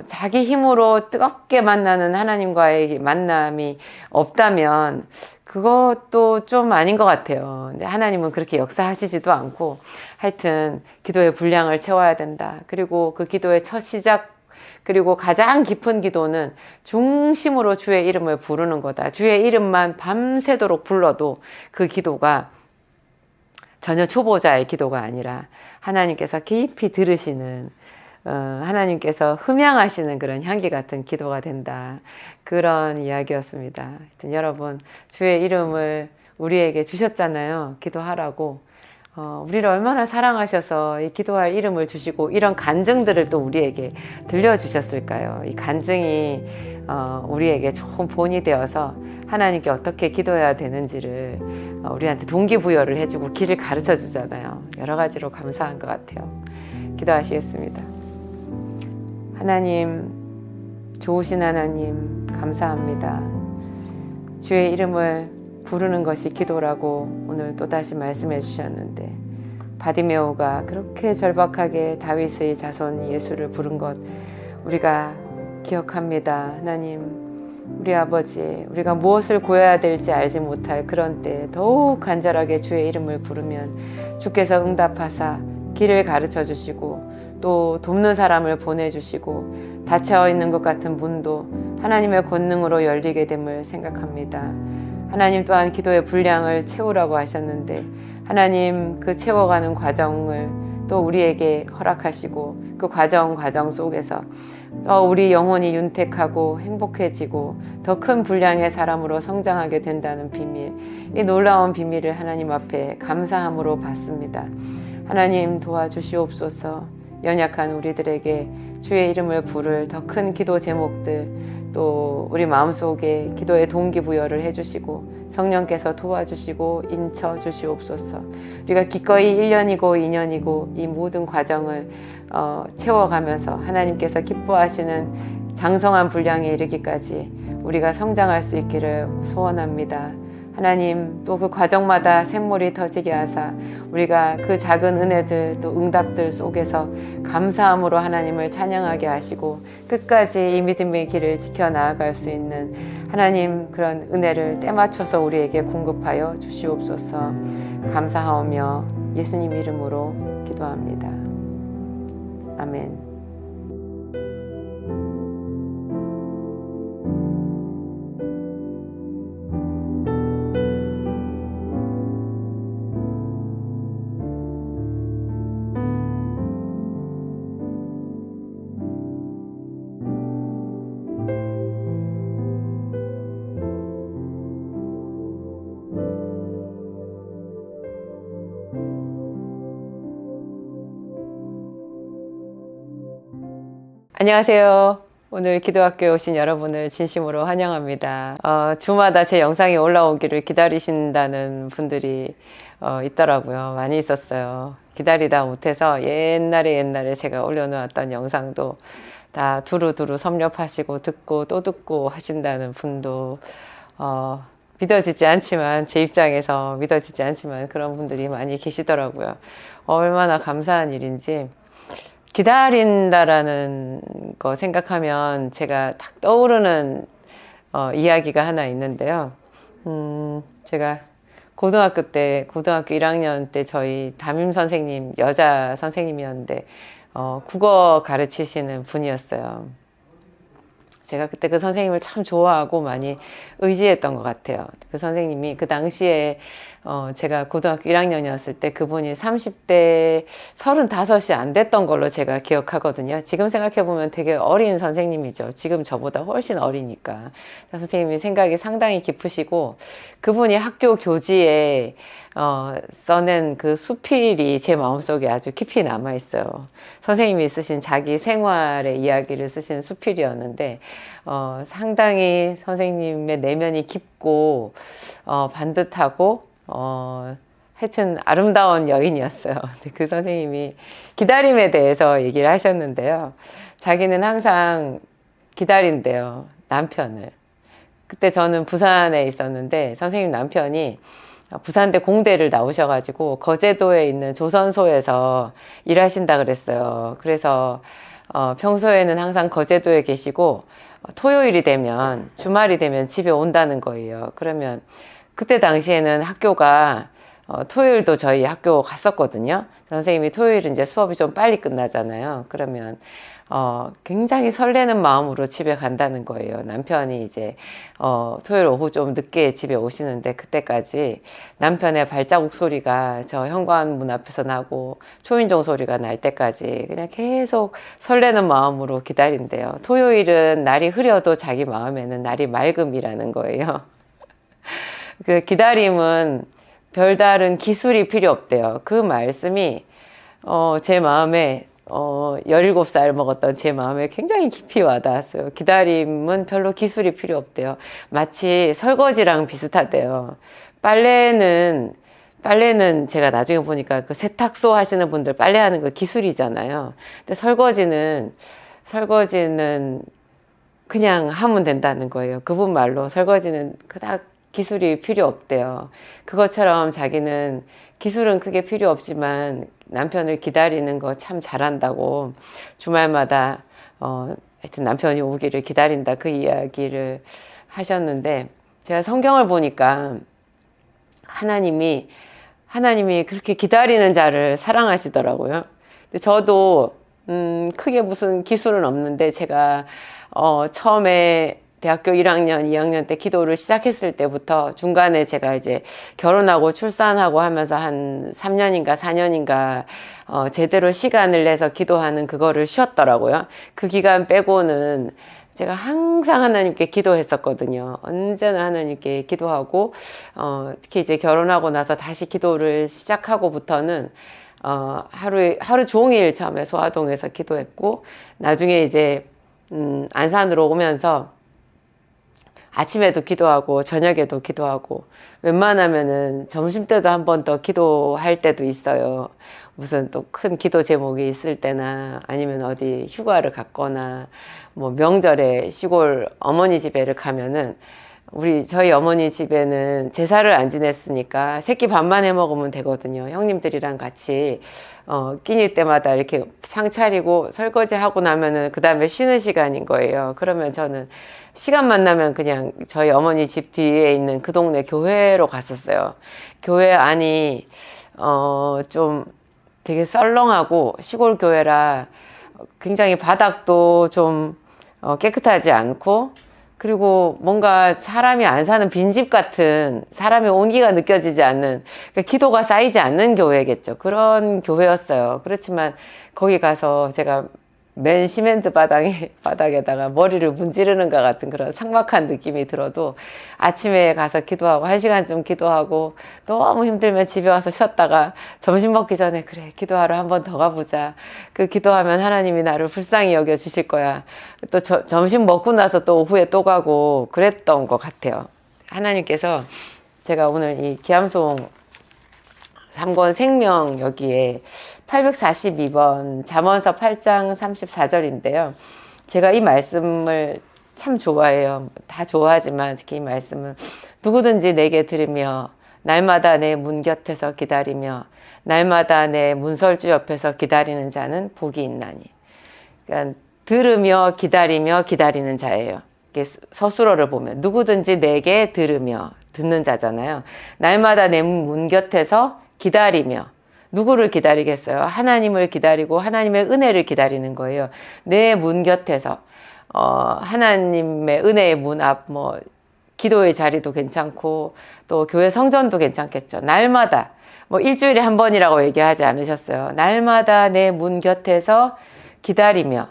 자기 힘으로 뜨겁게 만나는 하나님과의 만남이 없다면 그것도 좀 아닌 것 같아요. 근데 하나님은 그렇게 역사하시지도 않고 하여튼 기도의 분량을 채워야 된다. 그리고 그 기도의 첫 시작 그리고 가장 깊은 기도는 중심으로 주의 이름을 부르는 거다. 주의 이름만 밤새도록 불러도 그 기도가 전혀 초보자의 기도가 아니라 하나님께서 깊이 들으시는 하나님께서 흠양하시는 그런 향기 같은 기도가 된다. 그런 이야기였습니다. 하여튼 여러분 주의 이름을 우리에게 주셨잖아요. 기도하라고. 우리를 얼마나 사랑하셔서 이 기도할 이름을 주시고 이런 간증들을 또 우리에게 들려주셨을까요? 이 간증이 우리에게 좋은 본이 되어서 하나님께 어떻게 기도해야 되는지를 우리한테 동기부여를 해주고 길을 가르쳐 주잖아요. 여러 가지로 감사한 것 같아요. 기도하시겠습니다. 하나님, 좋으신 하나님 감사합니다. 주의 이름을 부르는 것이 기도라고 오늘 또다시 말씀해 주셨는데 바디메오가 그렇게 절박하게 다윗의 자손 예수를 부른 것 우리가 기억합니다. 하나님, 우리 아버지, 우리가 무엇을 구해야 될지 알지 못할 그런 때 더욱 간절하게 주의 이름을 부르면 주께서 응답하사 길을 가르쳐 주시고 또 돕는 사람을 보내주시고 닫혀 있는 것 같은 문도 하나님의 권능으로 열리게 됨을 생각합니다. 하나님 또한 기도의 분량을 채우라고 하셨는데 하나님 그 채워가는 과정을 또 우리에게 허락하시고 그 과정 속에서 우리 영혼이 윤택하고 행복해지고 더 큰 분량의 사람으로 성장하게 된다는 비밀, 이 놀라운 비밀을 하나님 앞에 감사함으로 받습니다. 하나님 도와주시옵소서. 연약한 우리들에게 주의 이름을 부를 더 큰 기도 제목들 또 우리 마음속에 기도의 동기부여를 해주시고 성령께서 도와주시고 인쳐 주시옵소서. 우리가 기꺼이 1년이고 2년이고 이 모든 과정을 채워가면서 하나님께서 기뻐하시는 장성한 분량에 이르기까지 우리가 성장할 수 있기를 소원합니다. 하나님 또 그 과정마다 샘물이 터지게 하사 우리가 그 작은 은혜들 또 응답들 속에서 감사함으로 하나님을 찬양하게 하시고 끝까지 이 믿음의 길을 지켜나아갈 수 있는 하나님 그런 은혜를 때맞춰서 우리에게 공급하여 주시옵소서. 감사하오며 예수님 이름으로 기도합니다. 아멘. 안녕하세요. 오늘 기도학교에 오신 여러분을 진심으로 환영합니다. 주마다 제 영상이 올라오기를 기다리신다는 분들이 있더라고요. 많이 있었어요. 기다리다 못해서 옛날에 제가 올려놓았던 영상도 다 두루두루 섭렵하시고 듣고 또 듣고 하신다는 분도 믿어지지 않지만, 제 입장에서 믿어지지 않지만 그런 분들이 많이 계시더라고요. 얼마나 감사한 일인지. 기다린다라는 거 생각하면 제가 딱 떠오르는 이야기가 하나 있는데요. 제가 고등학교 1학년 때 저희 담임 선생님, 여자 선생님이었는데 국어 가르치시는 분이었어요. 제가 그때 그 선생님을 참 좋아하고 많이 의지했던 것 같아요. 그 선생님이 그 당시에 제가 고등학교 1학년이었을 때 그분이 30대 35이 안 됐던 걸로 제가 기억하거든요. 지금 생각해보면 되게 어린 선생님이죠. 지금 저보다 훨씬 어리니까. 선생님이 생각이 상당히 깊으시고, 그분이 학교 교지에 써낸 그 수필이 제 마음속에 아주 깊이 남아있어요. 선생님이 쓰신 자기 생활의 이야기를 쓰신 수필이었는데 상당히 선생님의 내면이 깊고 반듯하고 하여튼 아름다운 여인이었어요. 그 선생님이 기다림에 대해서 얘기를 하셨는데요. 자기는 항상 기다린대요, 남편을. 그때 저는 부산에 있었는데 선생님 남편이 부산대 공대를 나오셔가지고 거제도에 있는 조선소에서 일하신다 그랬어요. 그래서 평소에는 항상 거제도에 계시고 토요일이 되면, 주말이 되면 집에 온다는 거예요. 그러면 그때 당시에는 학교가 토요일도 저희 학교 갔었거든요. 선생님이 토요일은 이제 수업이 좀 빨리 끝나잖아요. 그러면 굉장히 설레는 마음으로 집에 간다는 거예요. 남편이 이제 토요일 오후 좀 늦게 집에 오시는데 그때까지 남편의 발자국 소리가 저 현관문 앞에서 나고 초인종 소리가 날 때까지 그냥 계속 설레는 마음으로 기다린대요. 토요일은 날이 흐려도 자기 마음에는 날이 맑음이라는 거예요. 그 기다림은 별다른 기술이 필요 없대요. 그 말씀이 제 마음에 17살 먹었던 제 마음에 굉장히 깊이 와닿았어요. 기다림은 별로 기술이 필요 없대요. 마치 설거지랑 비슷하대요. 빨래는 제가 나중에 보니까 그 세탁소 하시는 분들 빨래하는 거 기술이잖아요. 근데 설거지는 그냥 하면 된다는 거예요. 그분 말로 설거지는 그닥 기술이 필요 없대요. 그것처럼 자기는 기술은 크게 필요 없지만 남편을 기다리는 거 참 잘한다고, 주말마다 하여튼 남편이 오기를 기다린다, 그 이야기를 하셨는데, 제가 성경을 보니까 하나님이 그렇게 기다리는 자를 사랑하시더라고요. 근데 저도 크게 무슨 기술은 없는데, 제가 처음에 대학교 1학년, 2학년 때 기도를 시작했을 때부터 중간에 제가 이제 결혼하고 출산하고 하면서 한 3년인가 4년인가 제대로 시간을 내서 기도하는 그거를 쉬었더라고요. 그 기간 빼고는 제가 항상 하나님께 기도했었거든요. 언제나 하나님께 기도하고 특히 이제 결혼하고 나서 다시 기도를 시작하고부터는 하루 종일 처음에 소화동에서 기도했고, 나중에 이제 안산으로 오면서 아침에도 기도하고 저녁에도 기도하고 웬만하면은 점심때도 한 번 더 기도할 때도 있어요. 무슨 또 큰 기도 제목이 있을 때나 아니면 어디 휴가를 갔거나 뭐 명절에 시골 어머니 집에를 가면은 저희 어머니 집에는 제사를 안 지냈으니까 새끼 밥만 해 먹으면 되거든요. 형님들이랑 같이 끼니 때마다 이렇게 상 차리고 설거지 하고 나면은 그 다음에 쉬는 시간인 거예요. 그러면 저는 시간만 나면 그냥 저희 어머니 집 뒤에 있는 그 동네 교회로 갔었어요. 교회 안이 좀 되게 썰렁하고 시골 교회라 굉장히 바닥도 좀 깨끗하지 않고, 그리고 뭔가 사람이 안 사는 빈집 같은, 사람의 온기가 느껴지지 않는, 그러니까 기도가 쌓이지 않는 교회겠죠. 그런 교회였어요. 그렇지만 거기 가서 제가 맨 시멘트 바닥에다가 머리를 문지르는 것 같은 그런 삭막한 느낌이 들어도 아침에 가서 기도하고 1시간쯤 기도하고 너무 힘들면 집에 와서 쉬었다가 점심 먹기 전에 그래, 기도하러 한 번 더 가보자. 그 기도하면 하나님이 나를 불쌍히 여겨 주실 거야. 또 점심 먹고 나서 또 오후에 또 가고 그랬던 것 같아요. 하나님께서 제가 오늘 이 기암송 3권 생명 여기에 842번 잠언서 8장 34절인데요. 제가 이 말씀을 참 좋아해요. 다 좋아하지만 특히 이 말씀은 누구든지 내게 들으며 날마다 내 문 곁에서 기다리며 날마다 내 문설주 옆에서 기다리는 자는 복이 있나니. 그러니까 들으며 기다리며 기다리는 자예요. 서술어를 보면 누구든지 내게 들으며 듣는 자잖아요. 날마다 내 문 곁에서 기다리며, 누구를 기다리겠어요? 하나님을 기다리고 하나님의 은혜를 기다리는 거예요. 내 문 곁에서 하나님의 은혜의 문 앞, 기도의 자리도 괜찮고 또 교회 성전도 괜찮겠죠. 날마다 일주일에 한 번이라고 얘기하지 않으셨어요. 날마다 내 문 곁에서 기다리며,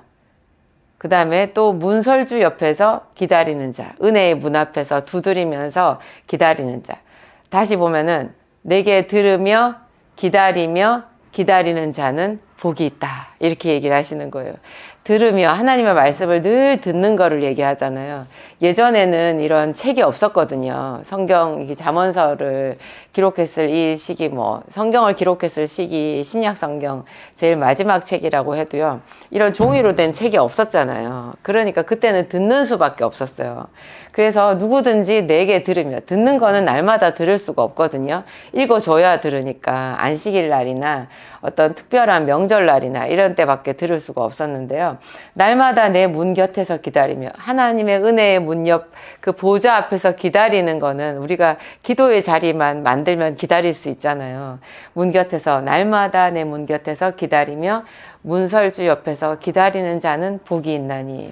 그 다음에 또 문설주 옆에서 기다리는 자, 은혜의 문 앞에서 두드리면서 기다리는 자. 다시 보면은 내게 들으며 기다리며 기다리는 자는 복이 있다, 이렇게 얘기를 하시는 거예요. 들으며, 하나님의 말씀을 늘 듣는 거를 얘기하잖아요. 예전에는 이런 책이 없었거든요. 성경, 잠언서를 기록했을 이 시기, 성경을 기록했을 시기, 신약 성경 제일 마지막 책이라고 해도요, 이런 종이로 된 책이 없었잖아요. 그러니까 그때는 듣는 수밖에 없었어요. 그래서 누구든지 내게 들으며, 듣는 거는 날마다 들을 수가 없거든요. 읽어줘야 들으니까 안식일 날이나 어떤 특별한 명절날이나 이런 때밖에 들을 수가 없었는데요. 날마다 내 문 곁에서 기다리며, 하나님의 은혜의 문 옆 그 보좌 앞에서 기다리는 거는 우리가 기도의 자리만 만들면 기다릴 수 있잖아요. 문 곁에서, 날마다 내 문 곁에서 기다리며 문설주 옆에서 기다리는 자는 복이 있나니.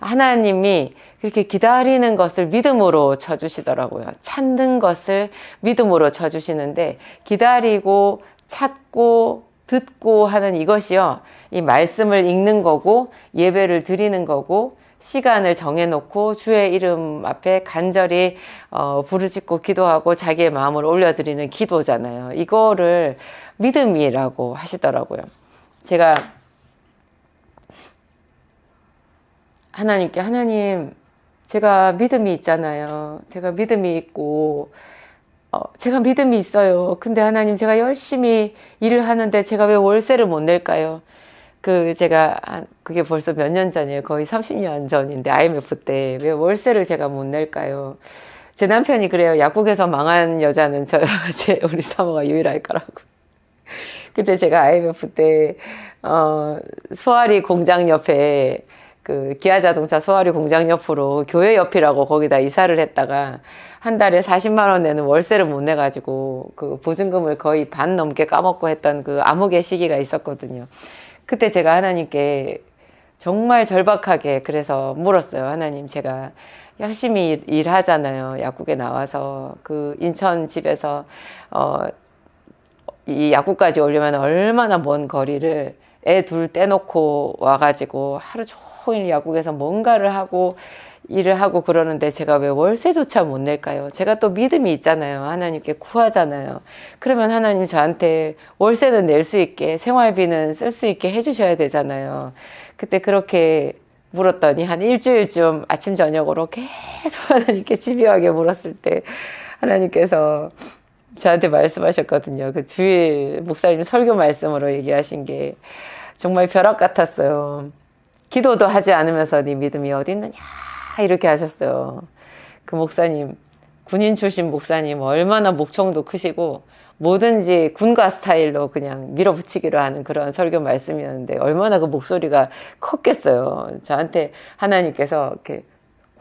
하나님이 그렇게 기다리는 것을 믿음으로 쳐주시더라고요. 찾는 것을 믿음으로 쳐주시는데, 기다리고 찾고 듣고 하는 이것이요, 이 말씀을 읽는 거고 예배를 드리는 거고 시간을 정해놓고 주의 이름 앞에 간절히 부르짖고 기도하고 자기의 마음을 올려드리는 기도잖아요. 이거를 믿음이라고 하시더라고요. 제가 하나님께, 하나님, 제가 믿음이 있잖아요. 제가 믿음이 있고 제가 믿음이 있어요. 근데 하나님, 제가 열심히 일을 하는데 제가 왜 월세를 못 낼까요? 그게 벌써 몇 년 전이에요. 거의 30년 전인데, IMF 때 왜 월세를 제가 못 낼까요? 제 남편이 그래요. 약국에서 망한 여자는 우리 사모가 유일할 거라고. 그때 제가 IMF 때 소아리 공장 옆에, 기아자동차 소아리 공장 옆으로 교회 옆이라고 거기다 이사를 했다가 한 달에 40만 원 내는 월세를 못 내가지고 보증금을 거의 반 넘게 까먹고 했던 암흑의 시기가 있었거든요. 그때 제가 하나님께 정말 절박하게 그래서 물었어요. 하나님, 제가 열심히 일하잖아요. 약국에 나와서 인천 집에서 이 약국까지 오려면 얼마나 먼 거리를 애 둘 떼놓고 와가지고 하루 종일 약국에서 뭔가를 하고 일을 하고 그러는데 제가 왜 월세조차 못 낼까요? 제가 또 믿음이 있잖아요. 하나님께 구하잖아요. 그러면 하나님 저한테 월세는 낼 수 있게, 생활비는 쓸 수 있게 해주셔야 되잖아요. 그때 그렇게 물었더니 한 일주일쯤 아침 저녁으로 계속 하나님께 집요하게 물었을 때 하나님께서 저한테 말씀하셨거든요. 주일 목사님 설교 말씀으로 얘기하신 게 정말 벼락 같았어요. 기도도 하지 않으면서 네 믿음이 어디 있느냐, 이렇게 하셨어요. 그 목사님, 군인 출신 목사님 얼마나 목청도 크시고 뭐든지 군가 스타일로 그냥 밀어붙이기로 하는 그런 설교 말씀이었는데 얼마나 그 목소리가 컸겠어요. 저한테 하나님께서 이렇게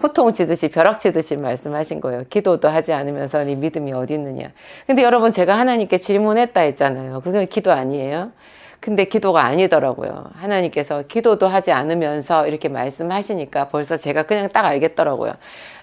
호통치듯이 벼락치듯이 말씀하신 거예요. 기도도 하지 않으면서 네 믿음이 어디 있느냐. 근데 여러분 제가 하나님께 질문했다 했잖아요. 그건 기도 아니에요? 근데 기도가 아니더라고요. 하나님께서 기도도 하지 않으면서 이렇게 말씀하시니까 벌써 제가 그냥 딱 알겠더라고요.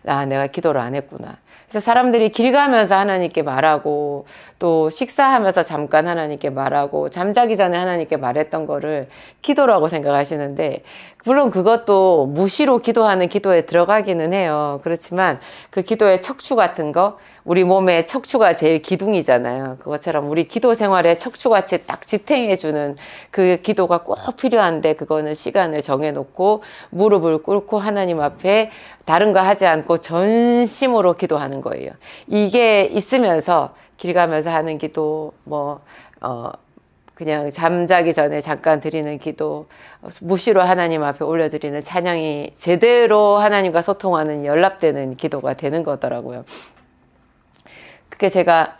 아, 내가 기도를 안 했구나. 그래서 사람들이 길 가면서 하나님께 말하고 또 식사하면서 잠깐 하나님께 말하고 잠자기 전에 하나님께 말했던 거를 기도라고 생각하시는데 물론 그것도 무시로 기도하는 기도에 들어가기는 해요. 그렇지만 그 기도의 척추 같은 거 우리 몸의 척추가 제일 기둥이잖아요. 그것처럼 우리 기도 생활에 척추같이 딱 지탱해주는 그 기도가 꼭 필요한데 그거는 시간을 정해놓고 무릎을 꿇고 하나님 앞에 다른 거 하지 않고 전심으로 기도하는 거예요. 이게 있으면서 길 가면서 하는 기도, 그냥 잠자기 전에 잠깐 드리는 기도, 무시로 하나님 앞에 올려드리는 찬양이 제대로 하나님과 소통하는 연락되는 기도가 되는 거더라고요. 그게 제가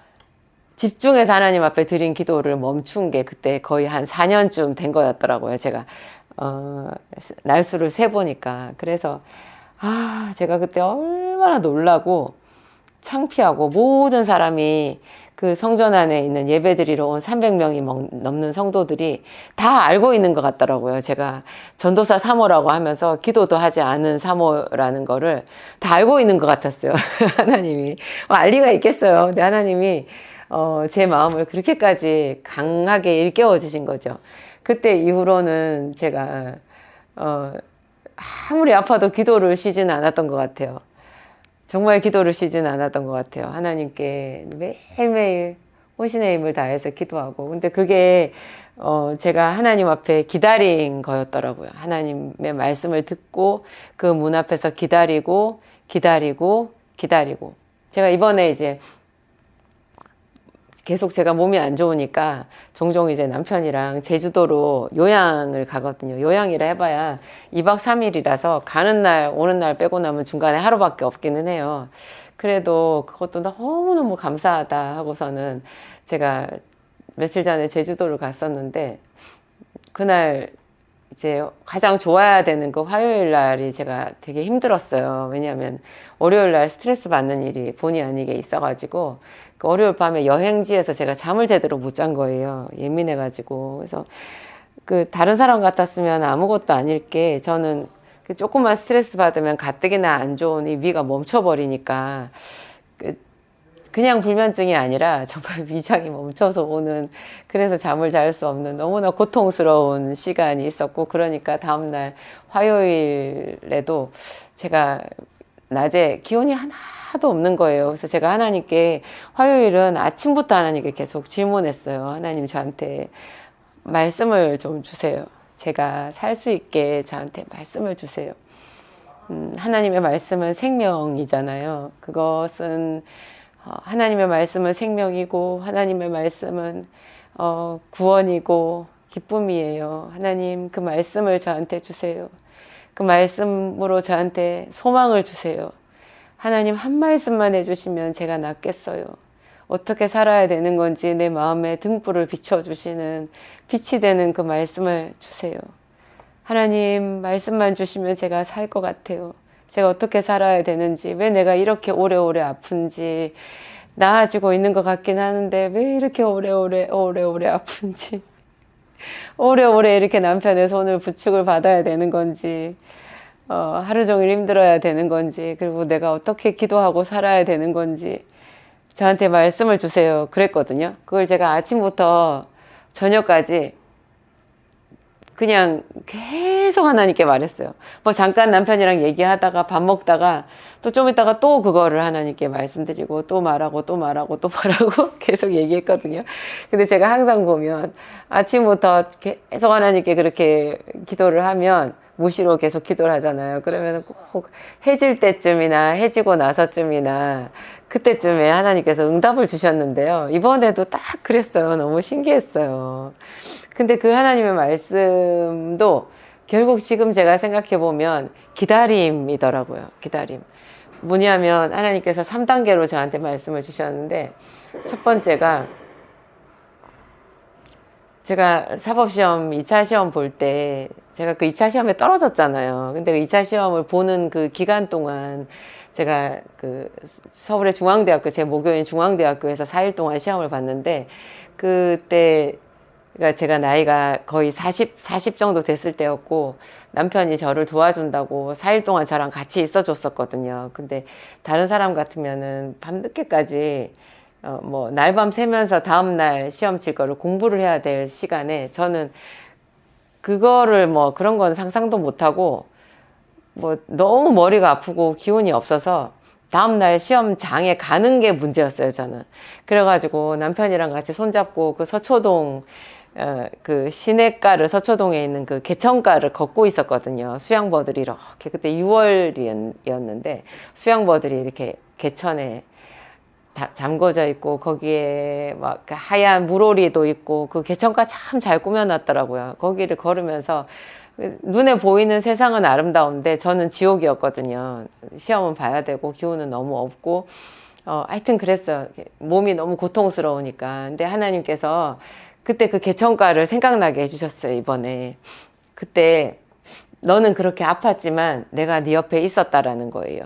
집중해서 하나님 앞에 드린 기도를 멈춘 게 그때 거의 한 4년쯤 된 거였더라고요. 제가 날수를 세보니까. 그래서 제가 그때 얼마나 놀라고 창피하고 모든 사람이 그 성전 안에 있는 예배드리러 온 300명이 넘는 성도들이 다 알고 있는 것 같더라고요. 제가 전도사 사모라고 하면서 기도도 하지 않은 사모라는 거를 다 알고 있는 것 같았어요. 하나님이. 알 리가 있겠어요. 근데 하나님이 제 마음을 그렇게까지 강하게 일깨워 주신 거죠. 그때 이후로는 제가 아무리 아파도 기도를 쉬지는 않았던 것 같아요. 정말 기도를 쉬지는 않았던 것 같아요. 하나님께 매일매일 혼신의 힘을 다해서 기도하고. 근데 그게 제가 하나님 앞에 기다린 거였더라고요. 하나님의 말씀을 듣고 그 문 앞에서 기다리고 제가 이번에 이제 계속 제가 몸이 안 좋으니까 종종 이제 남편이랑 제주도로 요양을 가거든요. 요양이라 해봐야 2박 3일이라서 가는 날, 오는 날 빼고 나면 중간에 하루밖에 없기는 해요. 그래도 그것도 너무너무 감사하다 하고서는 제가 며칠 전에 제주도를 갔었는데 그날 이제 가장 좋아야 되는 그 화요일 날이 제가 되게 힘들었어요. 왜냐하면 월요일 날 스트레스 받는 일이 본의 아니게 있어가지고 그 월요일 밤에 여행지에서 제가 잠을 제대로 못 잔 거예요. 예민해가지고. 그래서 그 다른 사람 같았으면 아무것도 아닐 게 저는 그 조금만 스트레스 받으면 가뜩이나 안 좋은 이 위가 멈춰버리니까 그냥 불면증이 아니라 정말 위장이 멈춰서 오는, 그래서 잠을 잘 수 없는 너무나 고통스러운 시간이 있었고, 그러니까 다음날 화요일에도 제가 낮에 기운이 하나도 없는 거예요. 그래서 제가 하나님께 화요일은 아침부터 하나님께 계속 질문했어요. 하나님, 저한테 말씀을 좀 주세요. 제가 살 수 있게 저한테 말씀을 주세요. 하나님의 말씀은 생명이잖아요. 그것은 하나님의 말씀은 생명이고 하나님의 말씀은 구원이고 기쁨이에요. 하나님, 그 말씀을 저한테 주세요. 그 말씀으로 저한테 소망을 주세요. 하나님, 한 말씀만 해주시면 제가 낫겠어요. 어떻게 살아야 되는 건지 내 마음에 등불을 비춰주시는 빛이 되는 그 말씀을 주세요. 하나님, 말씀만 주시면 제가 살 것 같아요. 제가 어떻게 살아야 되는지, 왜 내가 이렇게 오래오래 아픈지, 나아지고 있는 것 같긴 하는데 왜 이렇게 오래오래 아픈지, 오래오래 이렇게 남편의 손을 부축을 받아야 되는 건지, 하루 종일 힘들어야 되는 건지, 그리고 내가 어떻게 기도하고 살아야 되는 건지 저한테 말씀을 주세요. 그랬거든요. 그걸 제가 아침부터 저녁까지 그냥 계속 하나님께 말했어요. 뭐 잠깐 남편이랑 얘기하다가 밥 먹다가 또 좀 있다가 또 그거를 하나님께 말씀드리고 또 말하고 계속 얘기했거든요. 근데 제가 항상 보면 아침부터 계속 하나님께 그렇게 기도를 하면 무시로 계속 기도를 하잖아요. 그러면 꼭 해질 때쯤이나 해지고 나서쯤이나 그때쯤에 하나님께서 응답을 주셨는데요. 이번에도 딱 그랬어요. 너무 신기했어요. 근데 그 하나님의 말씀도 결국 지금 제가 생각해 보면 기다림이더라고요. 기다림. 뭐냐면 하나님께서 3단계로 저한테 말씀을 주셨는데, 첫 번째가 제가 사법시험 2차 시험 볼 때 제가 그 2차 시험에 떨어졌잖아요. 근데 그 2차 시험을 보는 그 기간 동안 제가 그 서울의 중앙대학교, 제 모교인 중앙대학교에서 4일 동안 시험을 봤는데, 그때 그러니까 제가 나이가 거의 40 정도 됐을 때였고, 남편이 저를 도와준다고 4일 동안 저랑 같이 있어 줬었거든요. 근데 다른 사람 같으면은 밤늦게까지 뭐 날밤 새면서 다음날 시험 칠 거를 공부를 해야 될 시간에, 저는 그거를 뭐 그런 건 상상도 못하고 뭐 너무 머리가 아프고 기운이 없어서 다음날 시험장에 가는 게 문제였어요, 저는. 그래가지고 남편이랑 같이 손잡고 그 서초동 그 시내가를, 서초동에 있는 그 개천가를 걷고 있었거든요. 수양버들이 이렇게, 그때 6월이었는데 수양버들이 이렇게 개천에 잠궈져 있고, 거기에 막 하얀 물오리도 있고, 그 개천가 참 잘 꾸며놨더라고요. 거기를 걸으면서 눈에 보이는 세상은 아름다운데 저는 지옥이었거든요. 시험은 봐야 되고 기운은 너무 없고, 하여튼 그랬어요. 몸이 너무 고통스러우니까. 근데 하나님께서 그때 그 개천가를 생각나게 해주셨어요, 이번에. 그때 너는 그렇게 아팠지만 내가 네 옆에 있었다라는 거예요.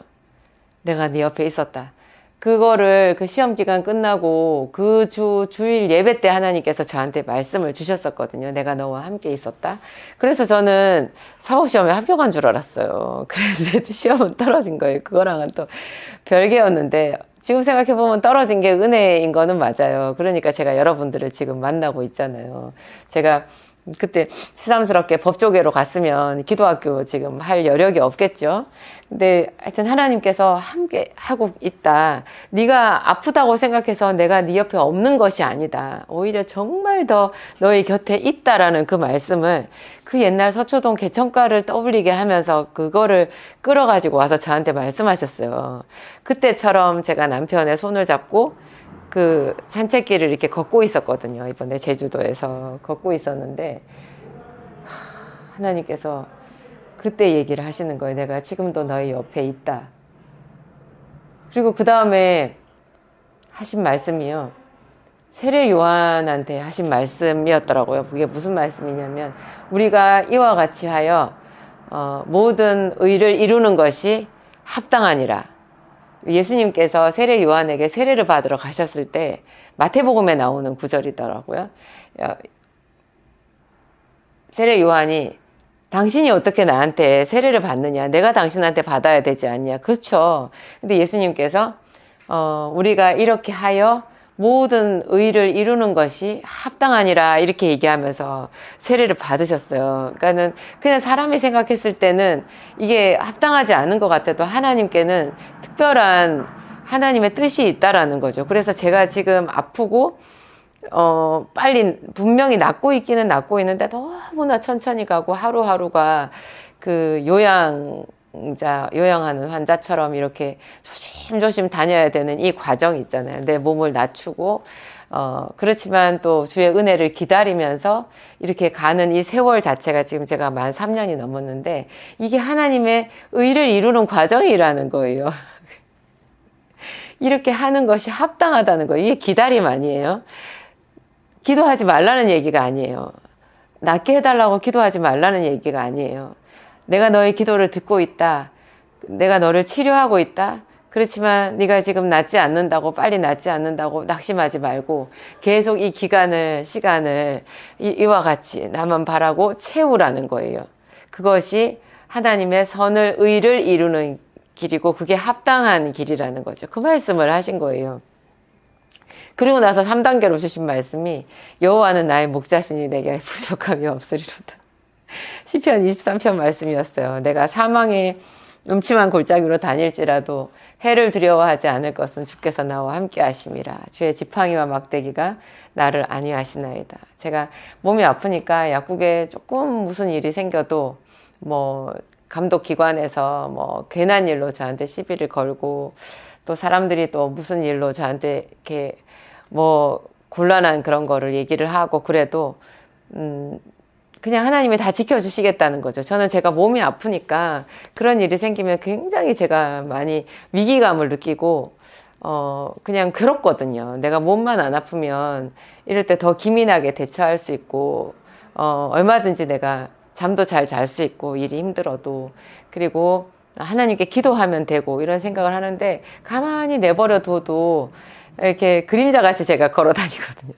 내가 네 옆에 있었다. 그거를 그 시험 기간 끝나고 그 주일 예배 때 하나님께서 저한테 말씀을 주셨었거든요. 내가 너와 함께 있었다. 그래서 저는 사법시험에 합격한 줄 알았어요. 그래서 시험은 떨어진 거예요. 그거랑은 또 별개였는데, 지금 생각해보면 떨어진 게 은혜인 거는 맞아요. 그러니까 제가 여러분들을 지금 만나고 있잖아요. 제가 그때 새삼스럽게 법조계로 갔으면 기도학교 지금 할 여력이 없겠죠. 근데 하여튼 하나님께서 함께 하고 있다. 네가 아프다고 생각해서 내가 네 옆에 없는 것이 아니다. 오히려 정말 더 너의 곁에 있다라는 그 말씀을, 그 옛날 서초동 개천가를 떠올리게 하면서 그거를 끌어가지고 와서 저한테 말씀하셨어요. 그때처럼 제가 남편의 손을 잡고 그 산책길을 이렇게 걷고 있었거든요. 이번에 제주도에서 걷고 있었는데, 하나님께서 그때 얘기를 하시는 거예요. 내가 지금도 너희 옆에 있다. 그리고 그 다음에 하신 말씀이요, 세례 요한한테 하신 말씀이었더라고요. 그게 무슨 말씀이냐면, 우리가 이와 같이 하여 모든 의를 이루는 것이 합당하니라. 예수님께서 세례 요한에게 세례를 받으러 가셨을 때 마태복음에 나오는 구절이더라고요. 세례 요한이 당신이 어떻게 나한테 세례를 받느냐? 내가 당신한테 받아야 되지 않냐? 그렇죠. 근데 예수님께서 우리가 이렇게 하여 모든 의를 이루는 것이 합당하니라, 이렇게 얘기하면서 세례를 받으셨어요. 그러니까는 그냥 사람이 생각했을 때는 이게 합당하지 않은 것 같아도 하나님께는 특별한 하나님의 뜻이 있다라는 거죠. 그래서 제가 지금 아프고 빨리 분명히 낫고 있기는 낫고 있는데 너무나 천천히 가고, 하루하루가 그 요양하는 환자처럼 이렇게 조심조심 다녀야 되는 이 과정이 있잖아요. 내 몸을 낮추고, 그렇지만 또 주의 은혜를 기다리면서 이렇게 가는 이 세월 자체가, 지금 제가 만 3년이 넘었는데, 이게 하나님의 의를 이루는 과정이라는 거예요. 이렇게 하는 것이 합당하다는 거예요. 이게 기다림 아니에요? 기도하지 말라는 얘기가 아니에요. 낫게 해달라고 기도하지 말라는 얘기가 아니에요. 내가 너의 기도를 듣고 있다. 내가 너를 치료하고 있다. 그렇지만 네가 지금 낫지 않는다고, 빨리 낫지 않는다고 낙심하지 말고 계속 이 시간을 이와 같이 나만 바라고 채우라는 거예요. 그것이 하나님의 선을, 의를 이루는 길이고, 그게 합당한 길이라는 거죠. 그 말씀을 하신 거예요. 그리고 나서 3단계로 주신 말씀이, 여호와는 나의 목자시니 내게 부족함이 없으리로다. 시편 23편 말씀이었어요. 내가 사망의 음침한 골짜기로 다닐지라도 해를 두려워하지 않을 것은 주께서 나와 함께 하심이라. 주의 지팡이와 막대기가 나를 안위하시나이다. 제가 몸이 아프니까 약국에 조금 무슨 일이 생겨도 뭐 감독기관에서 뭐 괜한 일로 저한테 시비를 걸고, 또 사람들이 또 무슨 일로 저한테 이렇게 뭐 곤란한 그런 거를 얘기를 하고, 그래도 그냥 하나님이 다 지켜주시겠다는 거죠. 저는 제가 몸이 아프니까 그런 일이 생기면 굉장히 제가 많이 위기감을 느끼고 그냥 괴롭거든요. 내가 몸만 안 아프면 이럴 때 더 기민하게 대처할 수 있고 얼마든지 내가 잠도 잘 잘 수 있고 일이 힘들어도 그리고 하나님께 기도하면 되고 이런 생각을 하는데 가만히 내버려 둬도 이렇게 그림자같이 제가 걸어 다니거든요.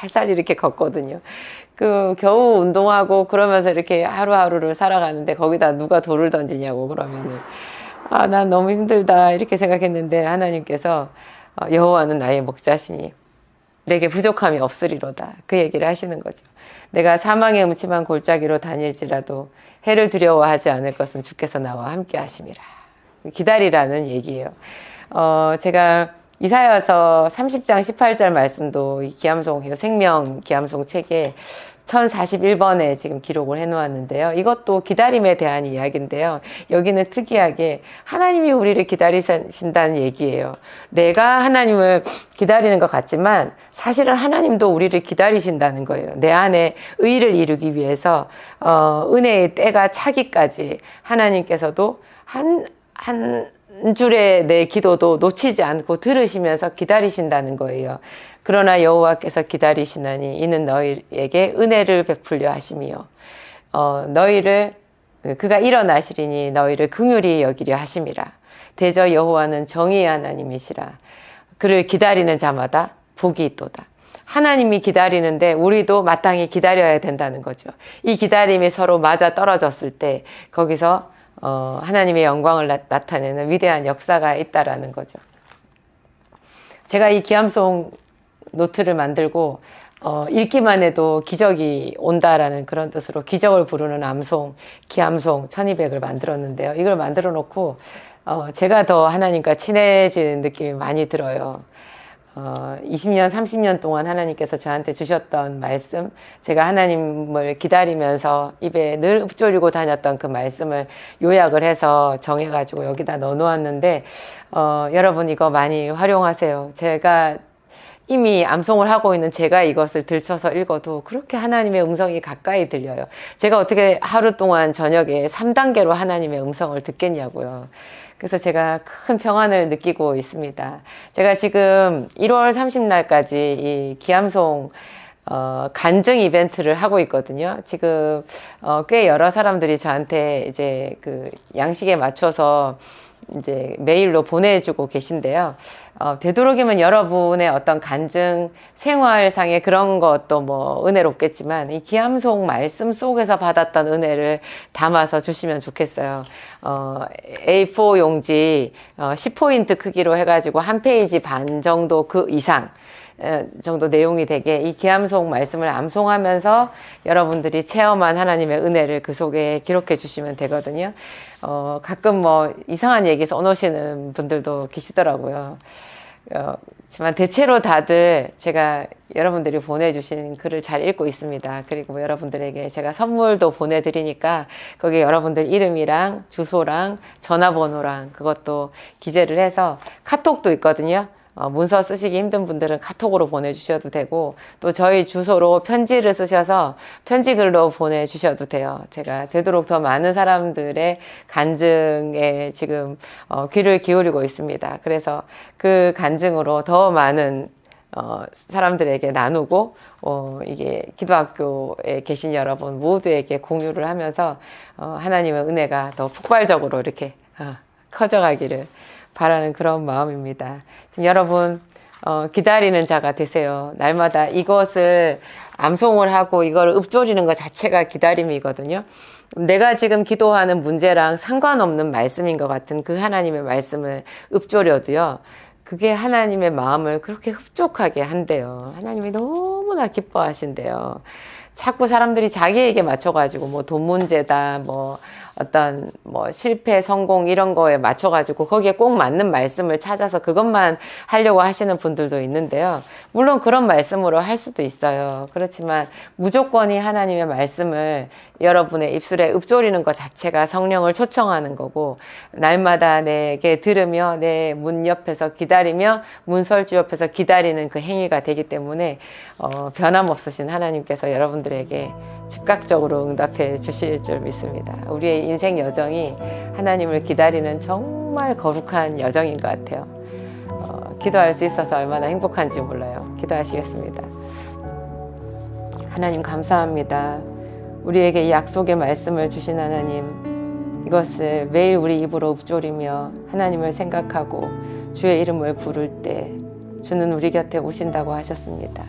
살살 이렇게 걷거든요. 그 겨우 운동하고 그러면서 이렇게 하루하루를 살아가는데 거기다 누가 돌을 던지냐고 그러면은 난 너무 힘들다 이렇게 생각했는데 하나님께서 여호와는 나의 목자시니 내게 부족함이 없으리로다 그 얘기를 하시는 거죠. 내가 사망의 음침한 골짜기로 다닐지라도 해를 두려워하지 않을 것은 주께서 나와 함께 하심이라. 기다리라는 얘기예요. 제가 이사야서 30장 18절 말씀도 이 기암송, 생명 기암송 책에 1041번에 지금 기록을 해 놓았는데요. 이것도 기다림에 대한 이야기인데요. 여기는 특이하게 하나님이 우리를 기다리신다는 얘기예요. 내가 하나님을 기다리는 것 같지만 사실은 하나님도 우리를 기다리신다는 거예요. 내 안에 의를 이루기 위해서 은혜의 때가 차기까지 하나님께서도 한 줄의 내 기도도 놓치지 않고 들으시면서 기다리신다는 거예요. 그러나 여호와께서 기다리시나니 이는 너희에게 은혜를 베풀려 하심이요 너희를 그가 일어나시리니 너희를 긍휼히 여기려 하심이라. 대저 여호와는 정의의 하나님이시라. 그를 기다리는 자마다 복이 있도다. 하나님이 기다리는데 우리도 마땅히 기다려야 된다는 거죠. 이 기다림이 서로 맞아 떨어졌을 때 거기서 하나님의 영광을 나타내는 위대한 역사가 있다라는 거죠. 제가 이 기암송 노트를 만들고 읽기만 해도 기적이 온다라는 그런 뜻으로 기적을 부르는 암송, 기암송 1200을 만들었는데요. 이걸 만들어 놓고 제가 더 하나님과 친해지는 느낌이 많이 들어요. 20년, 30년 동안 하나님께서 저한테 주셨던 말씀, 제가 하나님을 기다리면서 입에 늘 읊조리고 다녔던 그 말씀을 요약을 해서 정해가지고 여기다 넣어 놓았는데, 여러분 이거 많이 활용하세요. 제가 이미 암송을 하고 있는 제가 이것을 들춰서 읽어도 그렇게 하나님의 음성이 가까이 들려요. 제가 어떻게 하루 동안 저녁에 3단계로 하나님의 음성을 듣겠냐고요. 그래서 제가 큰 평안을 느끼고 있습니다. 제가 지금 1월 30날까지 이 기암송 간증 이벤트를 하고 있거든요. 지금 꽤 여러 사람들이 저한테 이제 그 양식에 맞춰서 이제 메일로 보내주고 계신데요. 되도록이면 여러분의 어떤 간증 생활상의 그런 것도 뭐 은혜롭겠지만 이 기암송 말씀 속에서 받았던 은혜를 담아서 주시면 좋겠어요. A4 용지 10포인트 크기로 해가지고 한 페이지 반 정도 그 이상 정도 내용이 되게 이 기암송 말씀을 암송하면서 여러분들이 체험한 하나님의 은혜를 그 속에 기록해 주시면 되거든요. 가끔 뭐 이상한 얘기 써놓으시는 분들도 계시더라고요. 하지만 대체로 다들 제가 여러분들이 보내주신 글을 잘 읽고 있습니다. 그리고 뭐 여러분들에게 제가 선물도 보내드리니까 거기에 여러분들 이름이랑 주소랑 전화번호랑 그것도 기재를 해서 카톡도 있거든요. 문서 쓰시기 힘든 분들은 카톡으로 보내주셔도 되고 또 저희 주소로 편지를 쓰셔서 편지글로 보내주셔도 돼요. 제가 되도록 더 많은 사람들의 간증에 지금 귀를 기울이고 있습니다. 그래서 그 간증으로 더 많은 사람들에게 나누고 이게 기도학교에 계신 여러분 모두에게 공유를 하면서 하나님의 은혜가 더 폭발적으로 이렇게 커져가기를 바라는 그런 마음입니다. 여러분 기다리는 자가 되세요. 날마다 이것을 암송을 하고 이걸 읊조리는 것 자체가 기다림이거든요. 내가 지금 기도하는 문제랑 상관없는 말씀인 것 같은 그 하나님의 말씀을 읊조려도요. 그게 하나님의 마음을 그렇게 흡족하게 한대요. 하나님이 너무나 기뻐하신대요. 자꾸 사람들이 자기에게 맞춰가지고 뭐 돈 문제다, 뭐 어떤 뭐 실패, 성공 이런 거에 맞춰가지고 거기에 꼭 맞는 말씀을 찾아서 그것만 하려고 하시는 분들도 있는데요. 물론 그런 말씀으로 할 수도 있어요. 그렇지만 무조건이 하나님의 말씀을 여러분의 입술에 읊조리는 것 자체가 성령을 초청하는 거고 날마다 내게 들으며 내 문 옆에서 기다리며 문설주 옆에서 기다리는 그 행위가 되기 때문에 변함없으신 하나님께서 여러분들에게 즉각적으로 응답해 주실 줄 믿습니다. 우리의 인생 여정이 하나님을 기다리는 정말 거룩한 여정인 것 같아요. 기도할 수 있어서 얼마나 행복한지 몰라요. 기도하시겠습니다. 하나님 감사합니다. 우리에게 이 약속의 말씀을 주신 하나님, 이것을 매일 우리 입으로 읊조리며 하나님을 생각하고 주의 이름을 부를 때 주는 우리 곁에 오신다고 하셨습니다.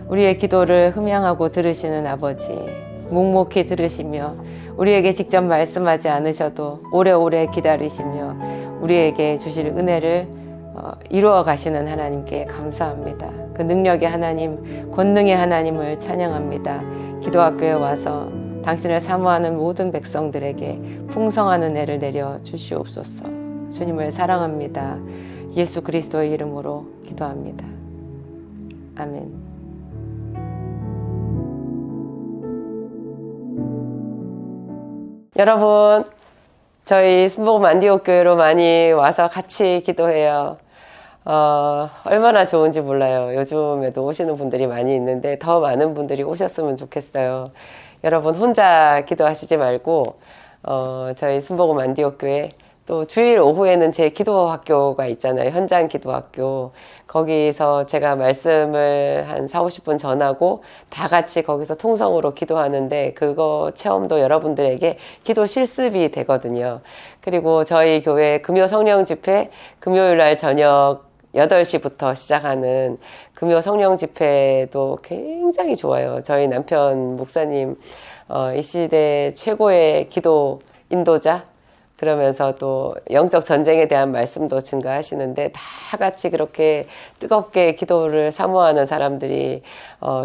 우리의 기도를 흠양하고 들으시는 아버지, 묵묵히 들으시며 우리에게 직접 말씀하지 않으셔도 오래오래 기다리시며 우리에게 주실 은혜를 이루어 가시는 하나님께 감사합니다. 그 능력의 하나님, 권능의 하나님을 찬양합니다. 기도학교에 와서 당신을 사모하는 모든 백성들에게 풍성한 은혜를 내려 주시옵소서. 주님을 사랑합니다. 예수 그리스도의 이름으로 기도합니다. 아멘. 여러분, 저희 순복음 안디옥 교회로 많이 와서 같이 기도해요. 얼마나 좋은지 몰라요. 요즘에도 오시는 분들이 많이 있는데 더 많은 분들이 오셨으면 좋겠어요. 여러분 혼자 기도하시지 말고 저희 순복음 안디옥 교회 또 주일 오후에는 제 기도학교가 있잖아요. 현장 기도학교. 거기서 제가 말씀을 한 40-50분 전하고 다 같이 거기서 통성으로 기도하는데 그거 체험도 여러분들에게 기도 실습이 되거든요. 그리고 저희 교회 금요 성령 집회 금요일 날 저녁 8시부터 시작하는 금요 성령 집회도 굉장히 좋아요. 저희 남편 목사님 이 시대 최고의 기도 인도자, 그러면서 또 영적 전쟁에 대한 말씀도 증가하시는데 다 같이 그렇게 뜨겁게 기도를 사모하는 사람들이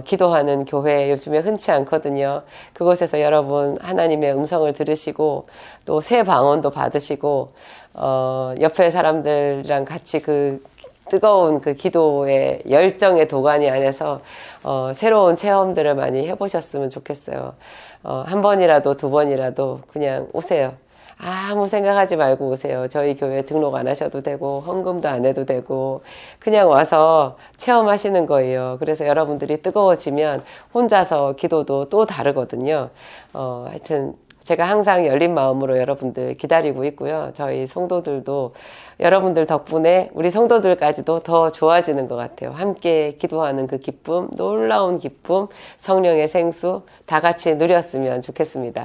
기도하는 교회 요즘에 흔치 않거든요. 그곳에서 여러분 하나님의 음성을 들으시고 또 새 방언도 받으시고 옆에 사람들이랑 같이 그 뜨거운 그 기도의 열정의 도가니 안에서 새로운 체험들을 많이 해보셨으면 좋겠어요. 한 번이라도 두 번이라도 그냥 오세요. 아무 생각하지 말고 오세요. 저희 교회 등록 안 하셔도 되고 헌금도 안 해도 되고 그냥 와서 체험하시는 거예요. 그래서 여러분들이 뜨거워지면 혼자서 기도도 또 다르거든요. 하여튼 제가 항상 열린 마음으로 여러분들 기다리고 있고요. 저희 성도들도 여러분들 덕분에 우리 성도들까지도 더 좋아지는 것 같아요. 함께 기도하는 그 기쁨, 놀라운 기쁨, 성령의 생수 다 같이 누렸으면 좋겠습니다.